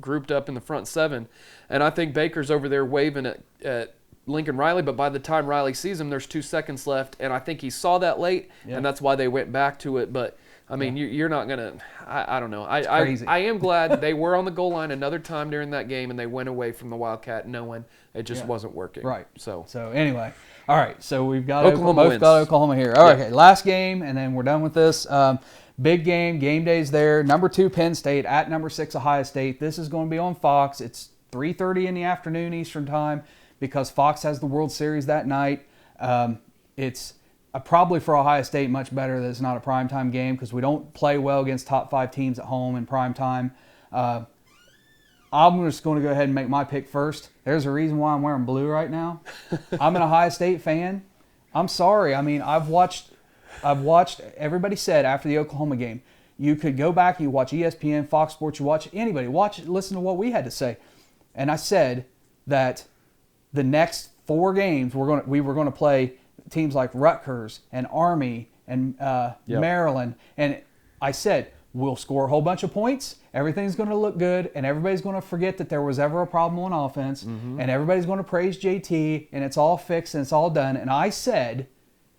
grouped up in the front seven. And I think Baker's over there waving at Lincoln Riley, but by the time Riley sees him, there's 2 seconds left, and I think he saw that late, and that's why they went back to it. But I mean, you're not gonna. I don't know. I am glad they were on the goal line another time during that game, and they went away from the Wildcat knowing it just wasn't working. Right. So anyway, all right. So we've got Oklahoma got Oklahoma here. All right. Okay, last game, and then we're done with this. Big game. Game day's there. Number 2 Penn State at number 6 Ohio State. This is going to be on Fox. It's 3:30 in the afternoon Eastern time because Fox has the World Series that night. It's probably for Ohio State much better that it's not a primetime game because we don't play well against top 5 teams at home in primetime. I'm just going to go ahead and make my pick first. There's a reason why I'm wearing blue right now. I'm an Ohio State fan. I'm sorry. I mean, I've watched, everybody said after the Oklahoma game, you could go back, you watch ESPN, Fox Sports, you watch anybody, listen to what we had to say. And I said that the next 4 games we were going to play teams like Rutgers and Army and Maryland. And I said, we'll score a whole bunch of points. Everything's going to look good. And everybody's going to forget that there was ever a problem on offense. And everybody's going to praise JT. And it's all fixed and it's all done. And I said,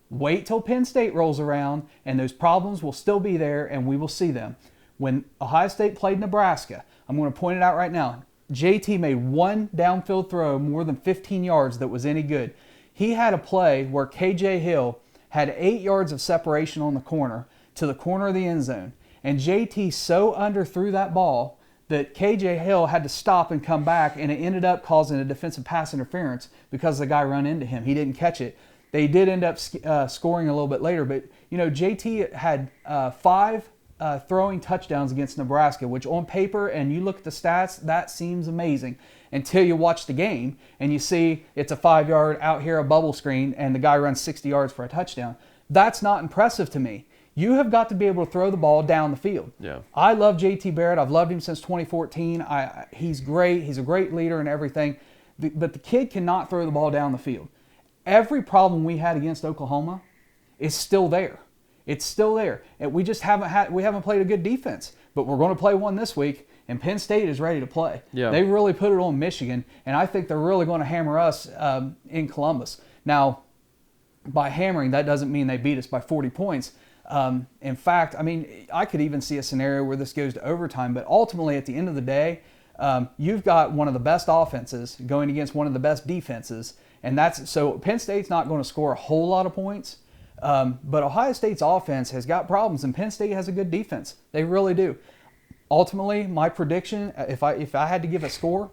wait till Penn State rolls around and those problems will still be there and we will see them. When Ohio State played Nebraska, I'm going to point it out right now. JT made 1 downfield throw more than 15 yards that was any good. He had a play where KJ Hill had 8 yards of separation on the corner to the corner of the end zone. And JT so underthrew that ball that KJ Hill had to stop and come back, and it ended up causing a defensive pass interference because the guy ran into him. He didn't catch it. They did end up scoring a little bit later, but JT had 5 throwing touchdowns against Nebraska, which on paper, and you look at the stats, that seems amazing. Until you watch the game and you see it's a 5-yard out here, a bubble screen, and the guy runs 60 yards for a touchdown. That's not impressive to me. You have got to be able to throw the ball down the field. Yeah. I love JT Barrett. I've loved him since 2014. He's great. He's a great leader and everything. But the kid cannot throw the ball down the field. Every problem we had against Oklahoma is still there. It's still there. And we just haven't played a good defense. But we're going to play one this week. And Penn State is ready to play. Yeah. They really put it on Michigan, and I think they're really going to hammer us in Columbus. Now, by hammering, that doesn't mean they beat us by 40 points. In fact, I mean, I could even see a scenario where this goes to overtime, but ultimately, at the end of the day, you've got one of the best offenses going against one of the best defenses, and so Penn State's not going to score a whole lot of points, but Ohio State's offense has got problems, and Penn State has a good defense. They really do. Ultimately, my prediction, if I had to give a score,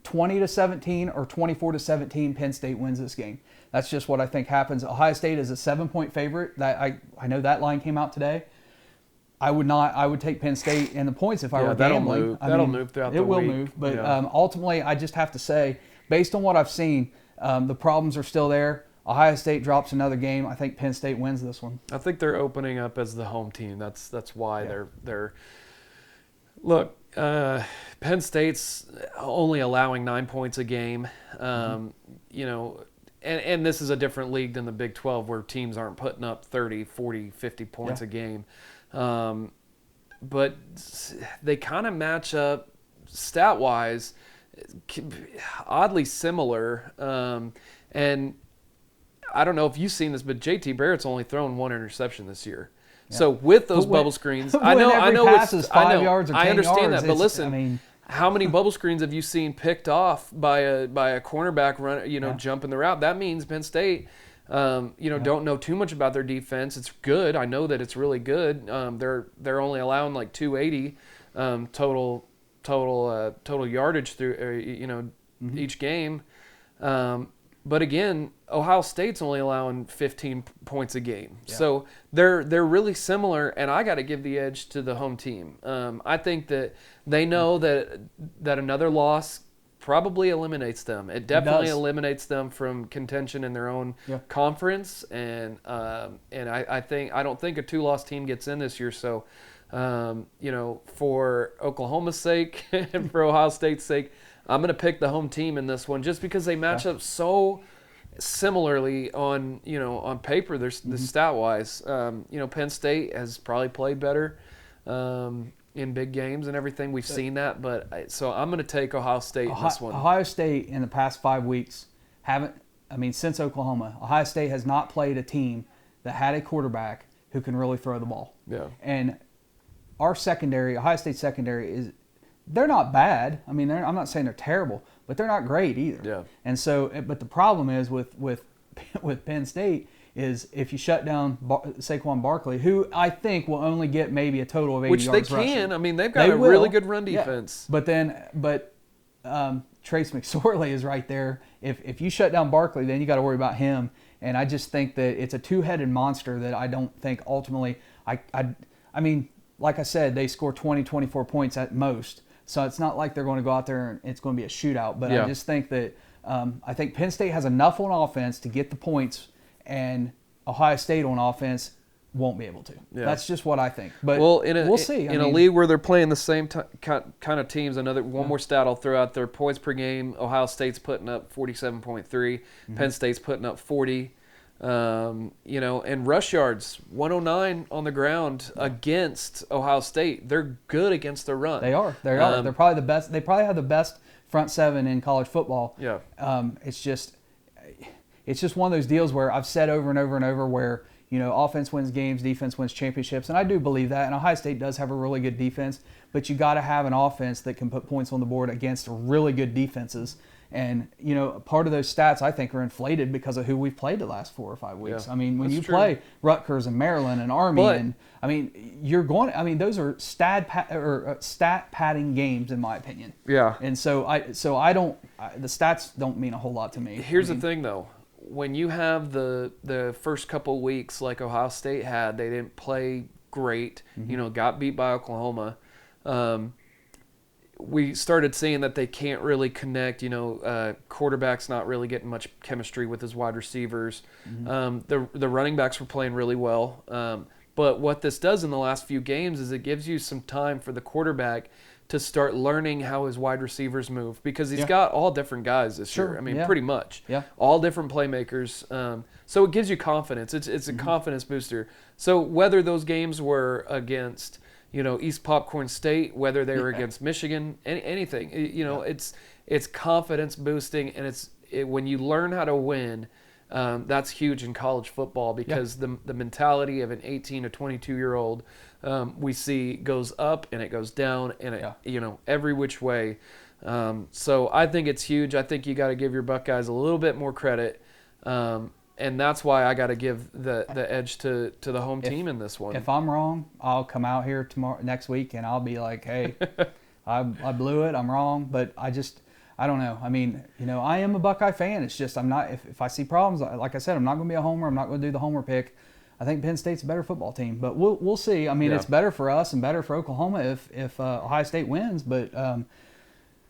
20-17 or 24-17, Penn State wins this game. That's just what I think happens. Ohio State is a 7-point favorite. I know that line came out today. I would take Penn State in the points if I were gambling. That'll move throughout the week. It will move, but ultimately, I just have to say, based on what I've seen, the problems are still there. Ohio State drops another game. I think Penn State wins this one. I think they're opening up as the home team. That's why they're. Look, Penn State's only allowing 9 points a game. And this is a different league than the Big 12 where teams aren't putting up 30, 40, 50 points a game. But they kind of match up stat-wise oddly similar. And I don't know if you've seen this, but JT Barrett's only thrown 1 interception this year. Yeah. So with those bubble screens, I know it's 5 yards or 10 I understand yards, that, but listen, how many bubble screens have you seen picked off by a cornerback run, jumping the route? That means Penn State, don't know too much about their defense. It's good. I know that it's really good. They're only allowing like 280 total yardage through each game. But again, Ohio State's only allowing 15 points a game. Yeah. So they're really similar, and I got to give the edge to the home team. I think that they know that another loss probably eliminates them. It definitely eliminates them from contention in their own conference, and I don't think a 2-loss team gets in this year. So, for Oklahoma's sake and for Ohio State's sake, I'm going to pick the home team in this one just because they match up so similarly on paper. There's the stat-wise. Penn State has probably played better in big games and everything. We've seen that, so I'm going to take Ohio State in this one. Ohio State in the past 5 weeks since Oklahoma, Ohio State has not played a team that had a quarterback who can really throw the ball. Yeah. And our secondary, Ohio State secondary, they're not bad. I mean, I'm not saying they're terrible, but they're not great either. Yeah. And so, but the problem is with Penn State is if you shut down Saquon Barkley, who I think will only get maybe a total of 80 yards rushing. Which they can. Rushing. I mean, they've got a really good run defense. Yeah. But Trace McSorley is right there. If you shut down Barkley, then you got to worry about him. And I just think that it's a two-headed monster that I don't think ultimately I mean, like I said, they score 20, 24 points at most. So it's not like they're going to go out there and it's going to be a shootout. But I just think that I think Penn State has enough on offense to get the points, and Ohio State on offense won't be able to. Yeah. That's just what I think. But we'll see. In a league where they're playing the same kind of teams, one more stat I'll throw out there: points per game. Ohio State's putting up 47.3. Penn State's putting up 40. And rush yards 109 on the ground against Ohio State. They're good against the run. They are. They're probably the best. They probably have the best front seven in college football. Yeah. It's just one of those deals where I've said over and over and over where, offense wins games, defense wins championships, and I do believe that. And Ohio State does have a really good defense, but you got to have an offense that can put points on the board against really good defenses. And, part of those stats, I think, are inflated because of who we've played the last 4 or 5 weeks. Yeah, I mean, when you play Rutgers and Maryland and Army, those are stat padding games, in my opinion. Yeah. And so the stats don't mean a whole lot to me. Here's the thing, though. When you have the first couple weeks like Ohio State had, they didn't play great, got beat by Oklahoma. We started seeing that they can't really connect. Quarterback's not really getting much chemistry with his wide receivers. The running backs were playing really well. But what this does in the last few games is it gives you some time for the quarterback to start learning how his wide receivers move, because he's got all different guys this year. I mean, pretty much. Yeah. All different playmakers. So it gives you confidence. It's a confidence booster. So whether those games were against East Popcorn State, whether they were against Michigan, anything. It's confidence boosting, and when you learn how to win, that's huge in college football, because the mentality of an 18 to 22-year-old we see goes up and it goes down, and every which way. So I think it's huge. I think you got to give your Buckeyes a little bit more credit. And that's why I got to give the edge to the home team in this one. If I'm wrong, I'll come out here next week, and I'll be like, hey, I blew it. I'm wrong. But I don't know. I mean, I am a Buckeye fan. It's just I'm not. If I see problems, like I said, I'm not going to be a homer. I'm not going to do the homer pick. I think Penn State's a better football team. But we'll see. I mean, it's better for us and better for Oklahoma if Ohio State wins. But,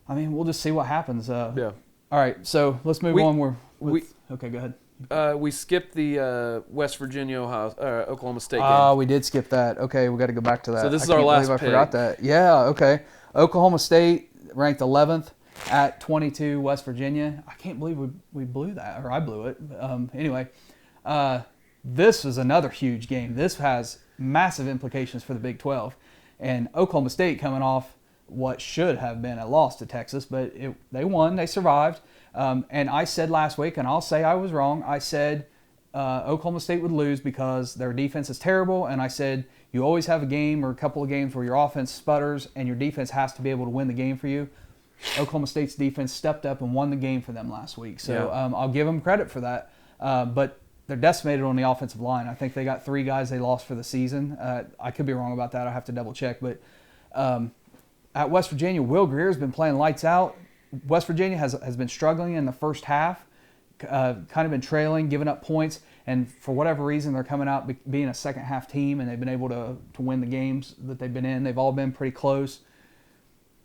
we'll just see what happens. All right, so let's move on. Okay, go ahead. We skipped the West Virginia, Oklahoma State game. We did skip that. Okay, we got to go back to that. So this is our last pick. I forgot that. Yeah, okay. Oklahoma State ranked 11th at 22 West Virginia. I can't believe we blew that, or I blew it. Anyway, this is another huge game. This has massive implications for the Big 12. And Oklahoma State coming off what should have been a loss to Texas, but they won. They survived. And I said last week, and I'll say I was wrong, I said Oklahoma State would lose because their defense is terrible, and I said you always have a game or a couple of games where your offense sputters and your defense has to be able to win the game for you. Oklahoma State's defense stepped up and won the game for them last week. So I'll give them credit for that. But they're decimated on the offensive line. I think they got 3 guys they lost for the season. I could be wrong about that. I have to double check. But at West Virginia, Will Greer's been playing lights out. West Virginia has been struggling in the first half, kind of been trailing, giving up points, and for whatever reason they're coming out being a second half team, and they've been able to win the games that they've been in. They've all been pretty close.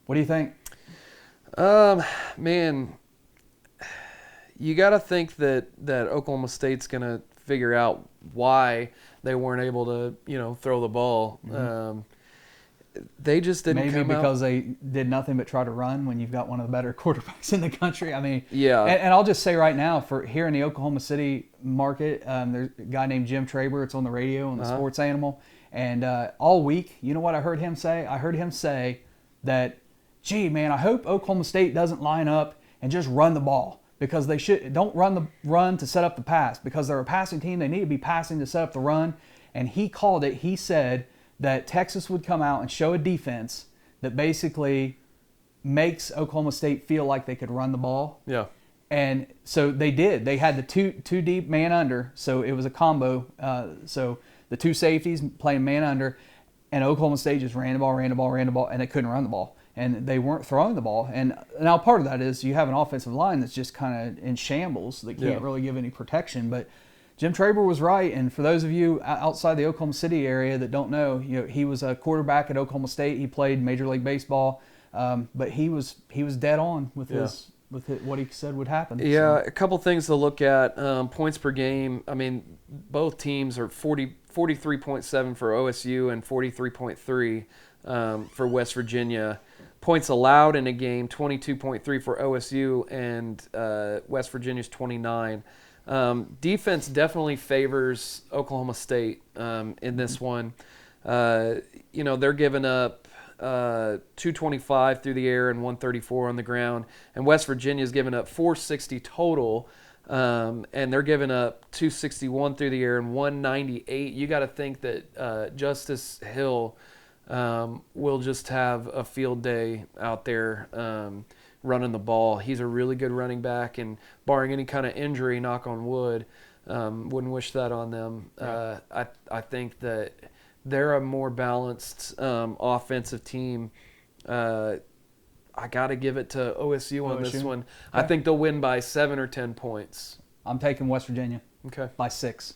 What do you think? Man, you got to think that Oklahoma State's going to figure out why they weren't able to throw the ball. Mm-hmm. They just didn't come out. Maybe because they did nothing but try to run when you've got one of the better quarterbacks in the country. I mean, yeah. And I'll just say right now, for here in the Oklahoma City market, there's a guy named Jim Traber. It's on the radio on the Sports Animal. And all week, you know what I heard him say? I heard him say that, gee, man, I hope Oklahoma State doesn't line up and just run the ball. because don't run to set up the pass, because they're a passing team. They need to be passing to set up the run. And he called it. He said that Texas would come out and show a defense that basically makes Oklahoma State feel like they could run the ball. Yeah. And so they did. They had the two deep man under, so it was a combo. So the two safeties playing man under, and Oklahoma State just ran the ball, and they couldn't run the ball. And they weren't throwing the ball. And now part of that is you have an offensive line that's just kind of in shambles that can't really give any protection. But Jim Traber was right. And for those of you outside the Oklahoma City area that don't know, he was a quarterback at Oklahoma State. He played Major League Baseball, but he was dead on with what he said would happen. Yeah, so a couple things to look at. Points per game. I mean, both teams are 43.7 for OSU and 43.3 for West Virginia. Points allowed in a game, 22.3 for OSU, and West Virginia's 29. Defense definitely favors Oklahoma State in this one. They're giving up 225 through the air and 134 on the ground, and West Virginia's giving up 460 total, and they're giving up 261 through the air and 198. You got to think that Justice Hill will just have a field day out there running the ball. He's a really good running back, and barring any kind of injury, knock on wood, wouldn't wish that on them. Yeah. I think that they're a more balanced offensive team. I got to give it to OSU on this one. Okay. I think they'll win by 7 or 10 points. I'm taking West Virginia. Okay. By 6.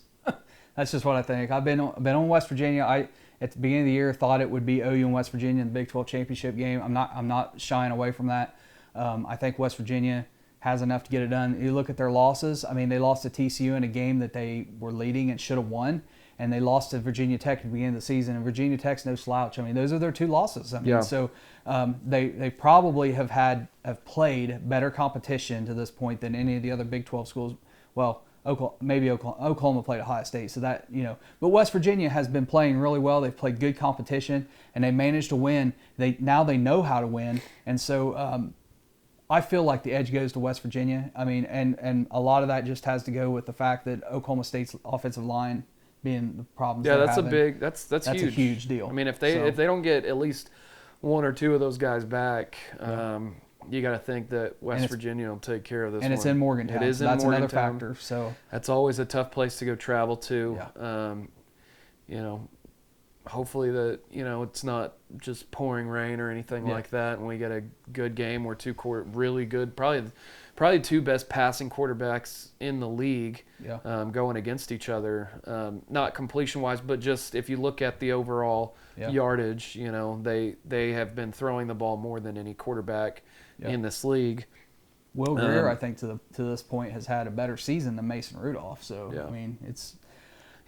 That's just what I think. I've been on West Virginia. I at the beginning of the year thought it would be OU and West Virginia in the Big 12 championship game. I'm not shying away from that. I think West Virginia has enough to get it done. You look at their losses. I mean, they lost to TCU in a game that they were leading and should have won, and they lost to Virginia Tech at the beginning of the season. And Virginia Tech's no slouch. I mean, those are their 2 losses. I mean, so they probably have played better competition to this point than any of the other Big 12 schools. Well, Oklahoma played at Ohio State, so that, but West Virginia has been playing really well. They've played good competition, and they managed to win. Now they know how to win, and so I feel like the edge goes to West Virginia. I mean, and a lot of that just has to go with the fact that Oklahoma State's offensive line being the problems. Yeah, that's huge. A huge deal. I mean, if they don't get at least 1 or 2 of those guys back, you got to think that West Virginia will take care of this one. And it's in Morgantown. It is in Morgantown. That's Morgantown. another factor. So that's always a tough place to go travel to. Yeah. Hopefully that it's not just pouring rain or anything like that, and we get a good game where 2 really good, probably 2 best passing quarterbacks in the league going against each other. Not completion wise, but just if you look at the overall yardage, they have been throwing the ball more than any quarterback in this league. Will Greer, I think to this point, has had a better season than Mason Rudolph. So I mean,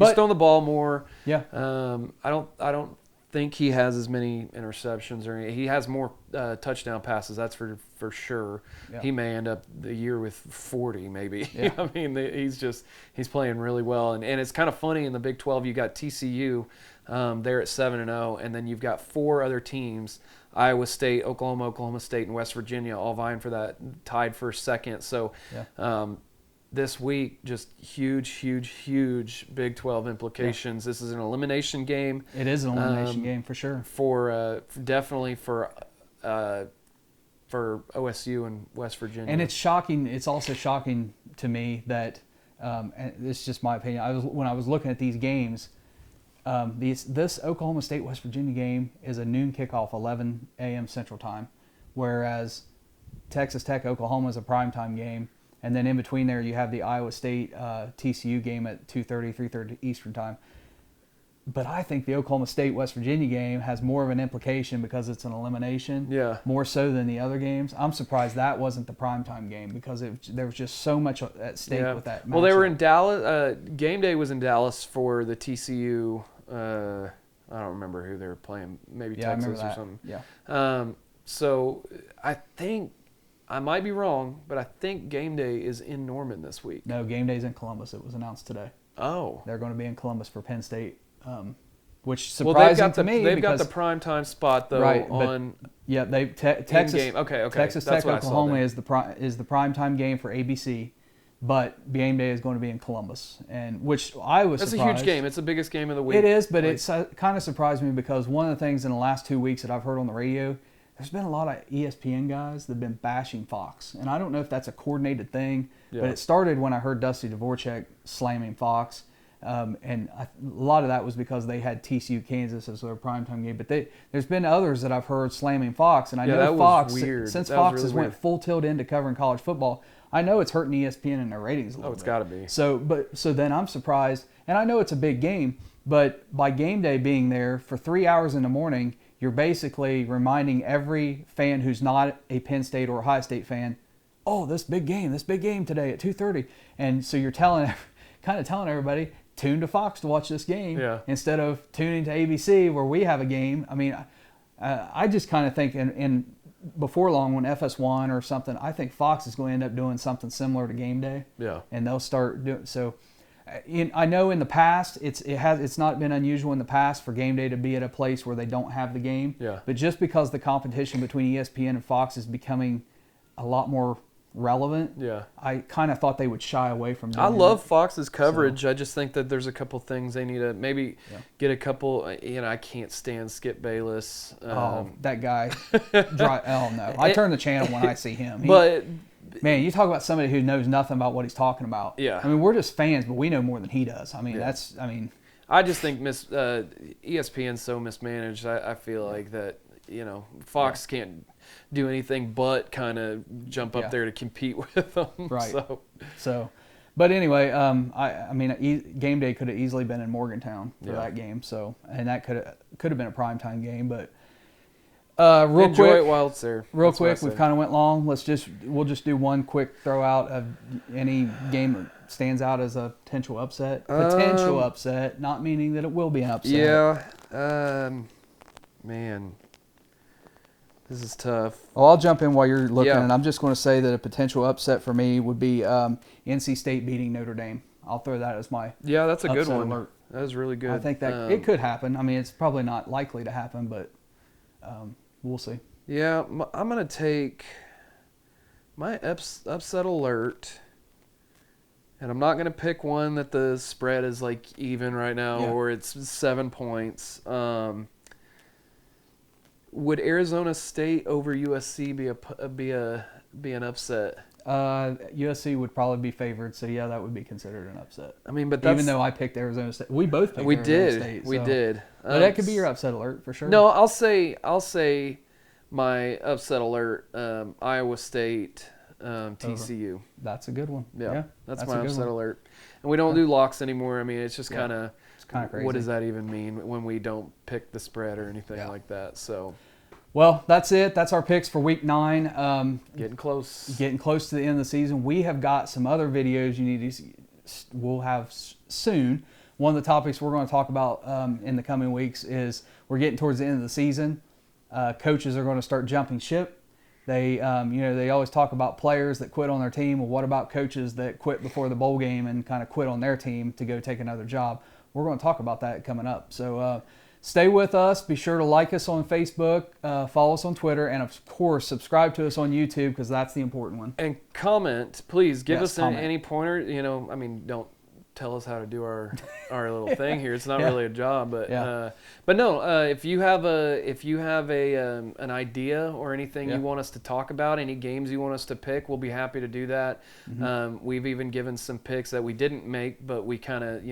He's thrown the ball more. Yeah. I don't think he has as many interceptions or he has more touchdown passes. That's for sure. Yeah. He may end up the year with 40 maybe. Yeah. I mean, he's playing really well, and it's kind of funny in the Big 12. You got TCU there at 7-0, and then you've got 4 other teams: Iowa State, Oklahoma State, and West Virginia, all vying for that tied for second. So. This week, just huge Big 12 implications. Yeah. This is an elimination game. It is an elimination game for sure. Definitely for OSU and West Virginia. And it's shocking. It's also shocking to me that, and this is just my opinion. When I was looking at these games, this Oklahoma State West Virginia game is a noon kickoff, 11 a.m. Central Time, whereas Texas Tech Oklahoma is a primetime game. And then in between there, you have the Iowa State TCU game at 2:30, 3:30 Eastern Time. But I think the Oklahoma State West Virginia game has more of an implication because it's an elimination, more so than the other games. I'm surprised that wasn't the primetime game because there was just so much at stake with that matchup. Well, they were in Dallas. Game day was in Dallas for the TCU. I don't remember who they were playing. Maybe Texas or something. Yeah. So I think. I might be wrong, but I think game day is in Norman this week. No, game day's in Columbus. It was announced today. Oh. They're going to be in Columbus for Penn State which surprising to me. They've got the primetime spot though on. Yeah, Texas game. Okay. Texas Tech Oklahoma is the primetime game for ABC, but game day is going to be in Columbus, and which I was. That's surprised. a huge game. It's the biggest game of the week. It is, but it's kind of surprised me because one of the things in the last 2 weeks that I've heard on the radio, there's been a lot of ESPN guys that have been bashing Fox, and I don't know if that's a coordinated thing, but it started when I heard Dusty Dvorak slamming Fox. And a lot of that was because they had TCU Kansas as their primetime game. But there's been others that I've heard slamming Fox. And I know Fox, since Fox has went full tilt into covering college football, I know it's hurting ESPN and their ratings a little bit. It's got to be. So then I'm surprised. And I know it's a big game, but by game day being there for 3 hours in the morning, you're basically reminding every fan who's not a Penn State or Ohio State fan, oh, this big game today at 2:30. And so you're kind of telling everybody, tune to Fox to watch this game instead of tuning to ABC where we have a game. I mean, I just kind of think in before long when FS1 or something, I think Fox is going to end up doing something similar to game day. Yeah. And they'll start doing so. I know in the past it's not been unusual in the past for game day to be at a place where they don't have the game. Yeah. But just because the competition between ESPN and Fox is becoming a lot more relevant. Yeah, I kind of thought they would shy away from doing I love Fox's coverage. I just think that there's a couple things they need to maybe get a couple. I can't stand Skip Bayless. That guy. Oh no, I turn the channel when I see him. Man, you talk about somebody who knows nothing about what he's talking about. Yeah, I mean we're just fans, but we know more than he does. I mean I just think ESPN's so mismanaged. I feel like that Fox can't do anything but kind of jump up there to compete with them. Right. So, but anyway, I mean, game day could have easily been in Morgantown for that game. So, and that could have been a primetime game. But enjoy it while it's there. Real quick, we've kind of went long. We'll just do one quick throw out of any game that stands out as a potential upset. Potential upset, not meaning that it will be an upset. Yeah. Man. This is tough. Well, I'll jump in while you're looking, and I'm just going to say that a potential upset for me would be NC State beating Notre Dame. I'll throw that as my that's a good one. Alert. That was really good. I think that it could happen. I mean, it's probably not likely to happen, but we'll see. Yeah, I'm going to take my upset alert, and I'm not going to pick one that the spread is like even right now or it's 7 points. Would Arizona State over USC be an upset? USC would probably be favored, so that would be considered an upset. I mean, but even though I picked Arizona State, we both picked Arizona State. We did. But that could be your upset alert for sure. No, I'll say my upset alert. Iowa State, TCU. That's a good one. Yeah, that's my upset alert. And we don't do locks anymore. I mean, it's just kind of crazy. What does that even mean when we don't pick the spread or anything like that? So, well, that's it. That's our picks for Week 9. Getting close to the end of the season. We have got some other videos you need to see. We'll have soon. One of the topics we're going to talk about in the coming weeks is we're getting towards the end of the season. Coaches are going to start jumping ship. They always talk about players that quit on their team. Well, what about coaches that quit before the bowl game and kind of quit on their team to go take another job? We're going to talk about that coming up. So stay with us. Be sure to like us on Facebook, follow us on Twitter, and of course, subscribe to us on YouTube because that's the important one. And comment, please. Give us any pointer. Don't tell us how to do our little thing here. It's not really a job, but no. If you have an idea or anything you want us to talk about, any games you want us to pick, we'll be happy to do that. Mm-hmm. We've even given some picks that we didn't make, but we kind of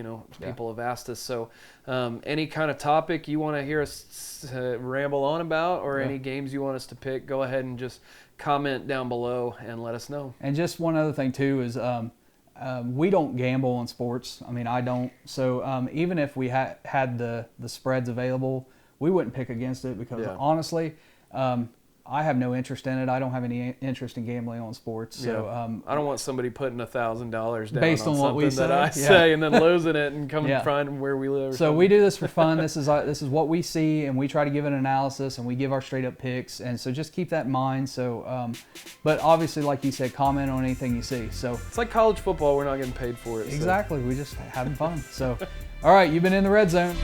people have asked us. So any kind of topic you want to hear us ramble on about, or any games you want us to pick, go ahead and just comment down below and let us know. And just one other thing too is. We don't gamble on sports. I mean, I don't. So even if we had the spreads available, we wouldn't pick against it because honestly, I have no interest in it. I don't have any interest in gambling on sports. So I don't want somebody putting $1,000 down based on what we say, that I say and then losing it and coming from where we live. So we do this for fun. This is what we see, and we try to give an analysis, and we give our straight up picks. And so just keep that in mind. So, but obviously, like you said, comment on anything you see. So it's like college football. We're not getting paid for it. Exactly. So. We just having fun. So, all right, you've been in the red zone.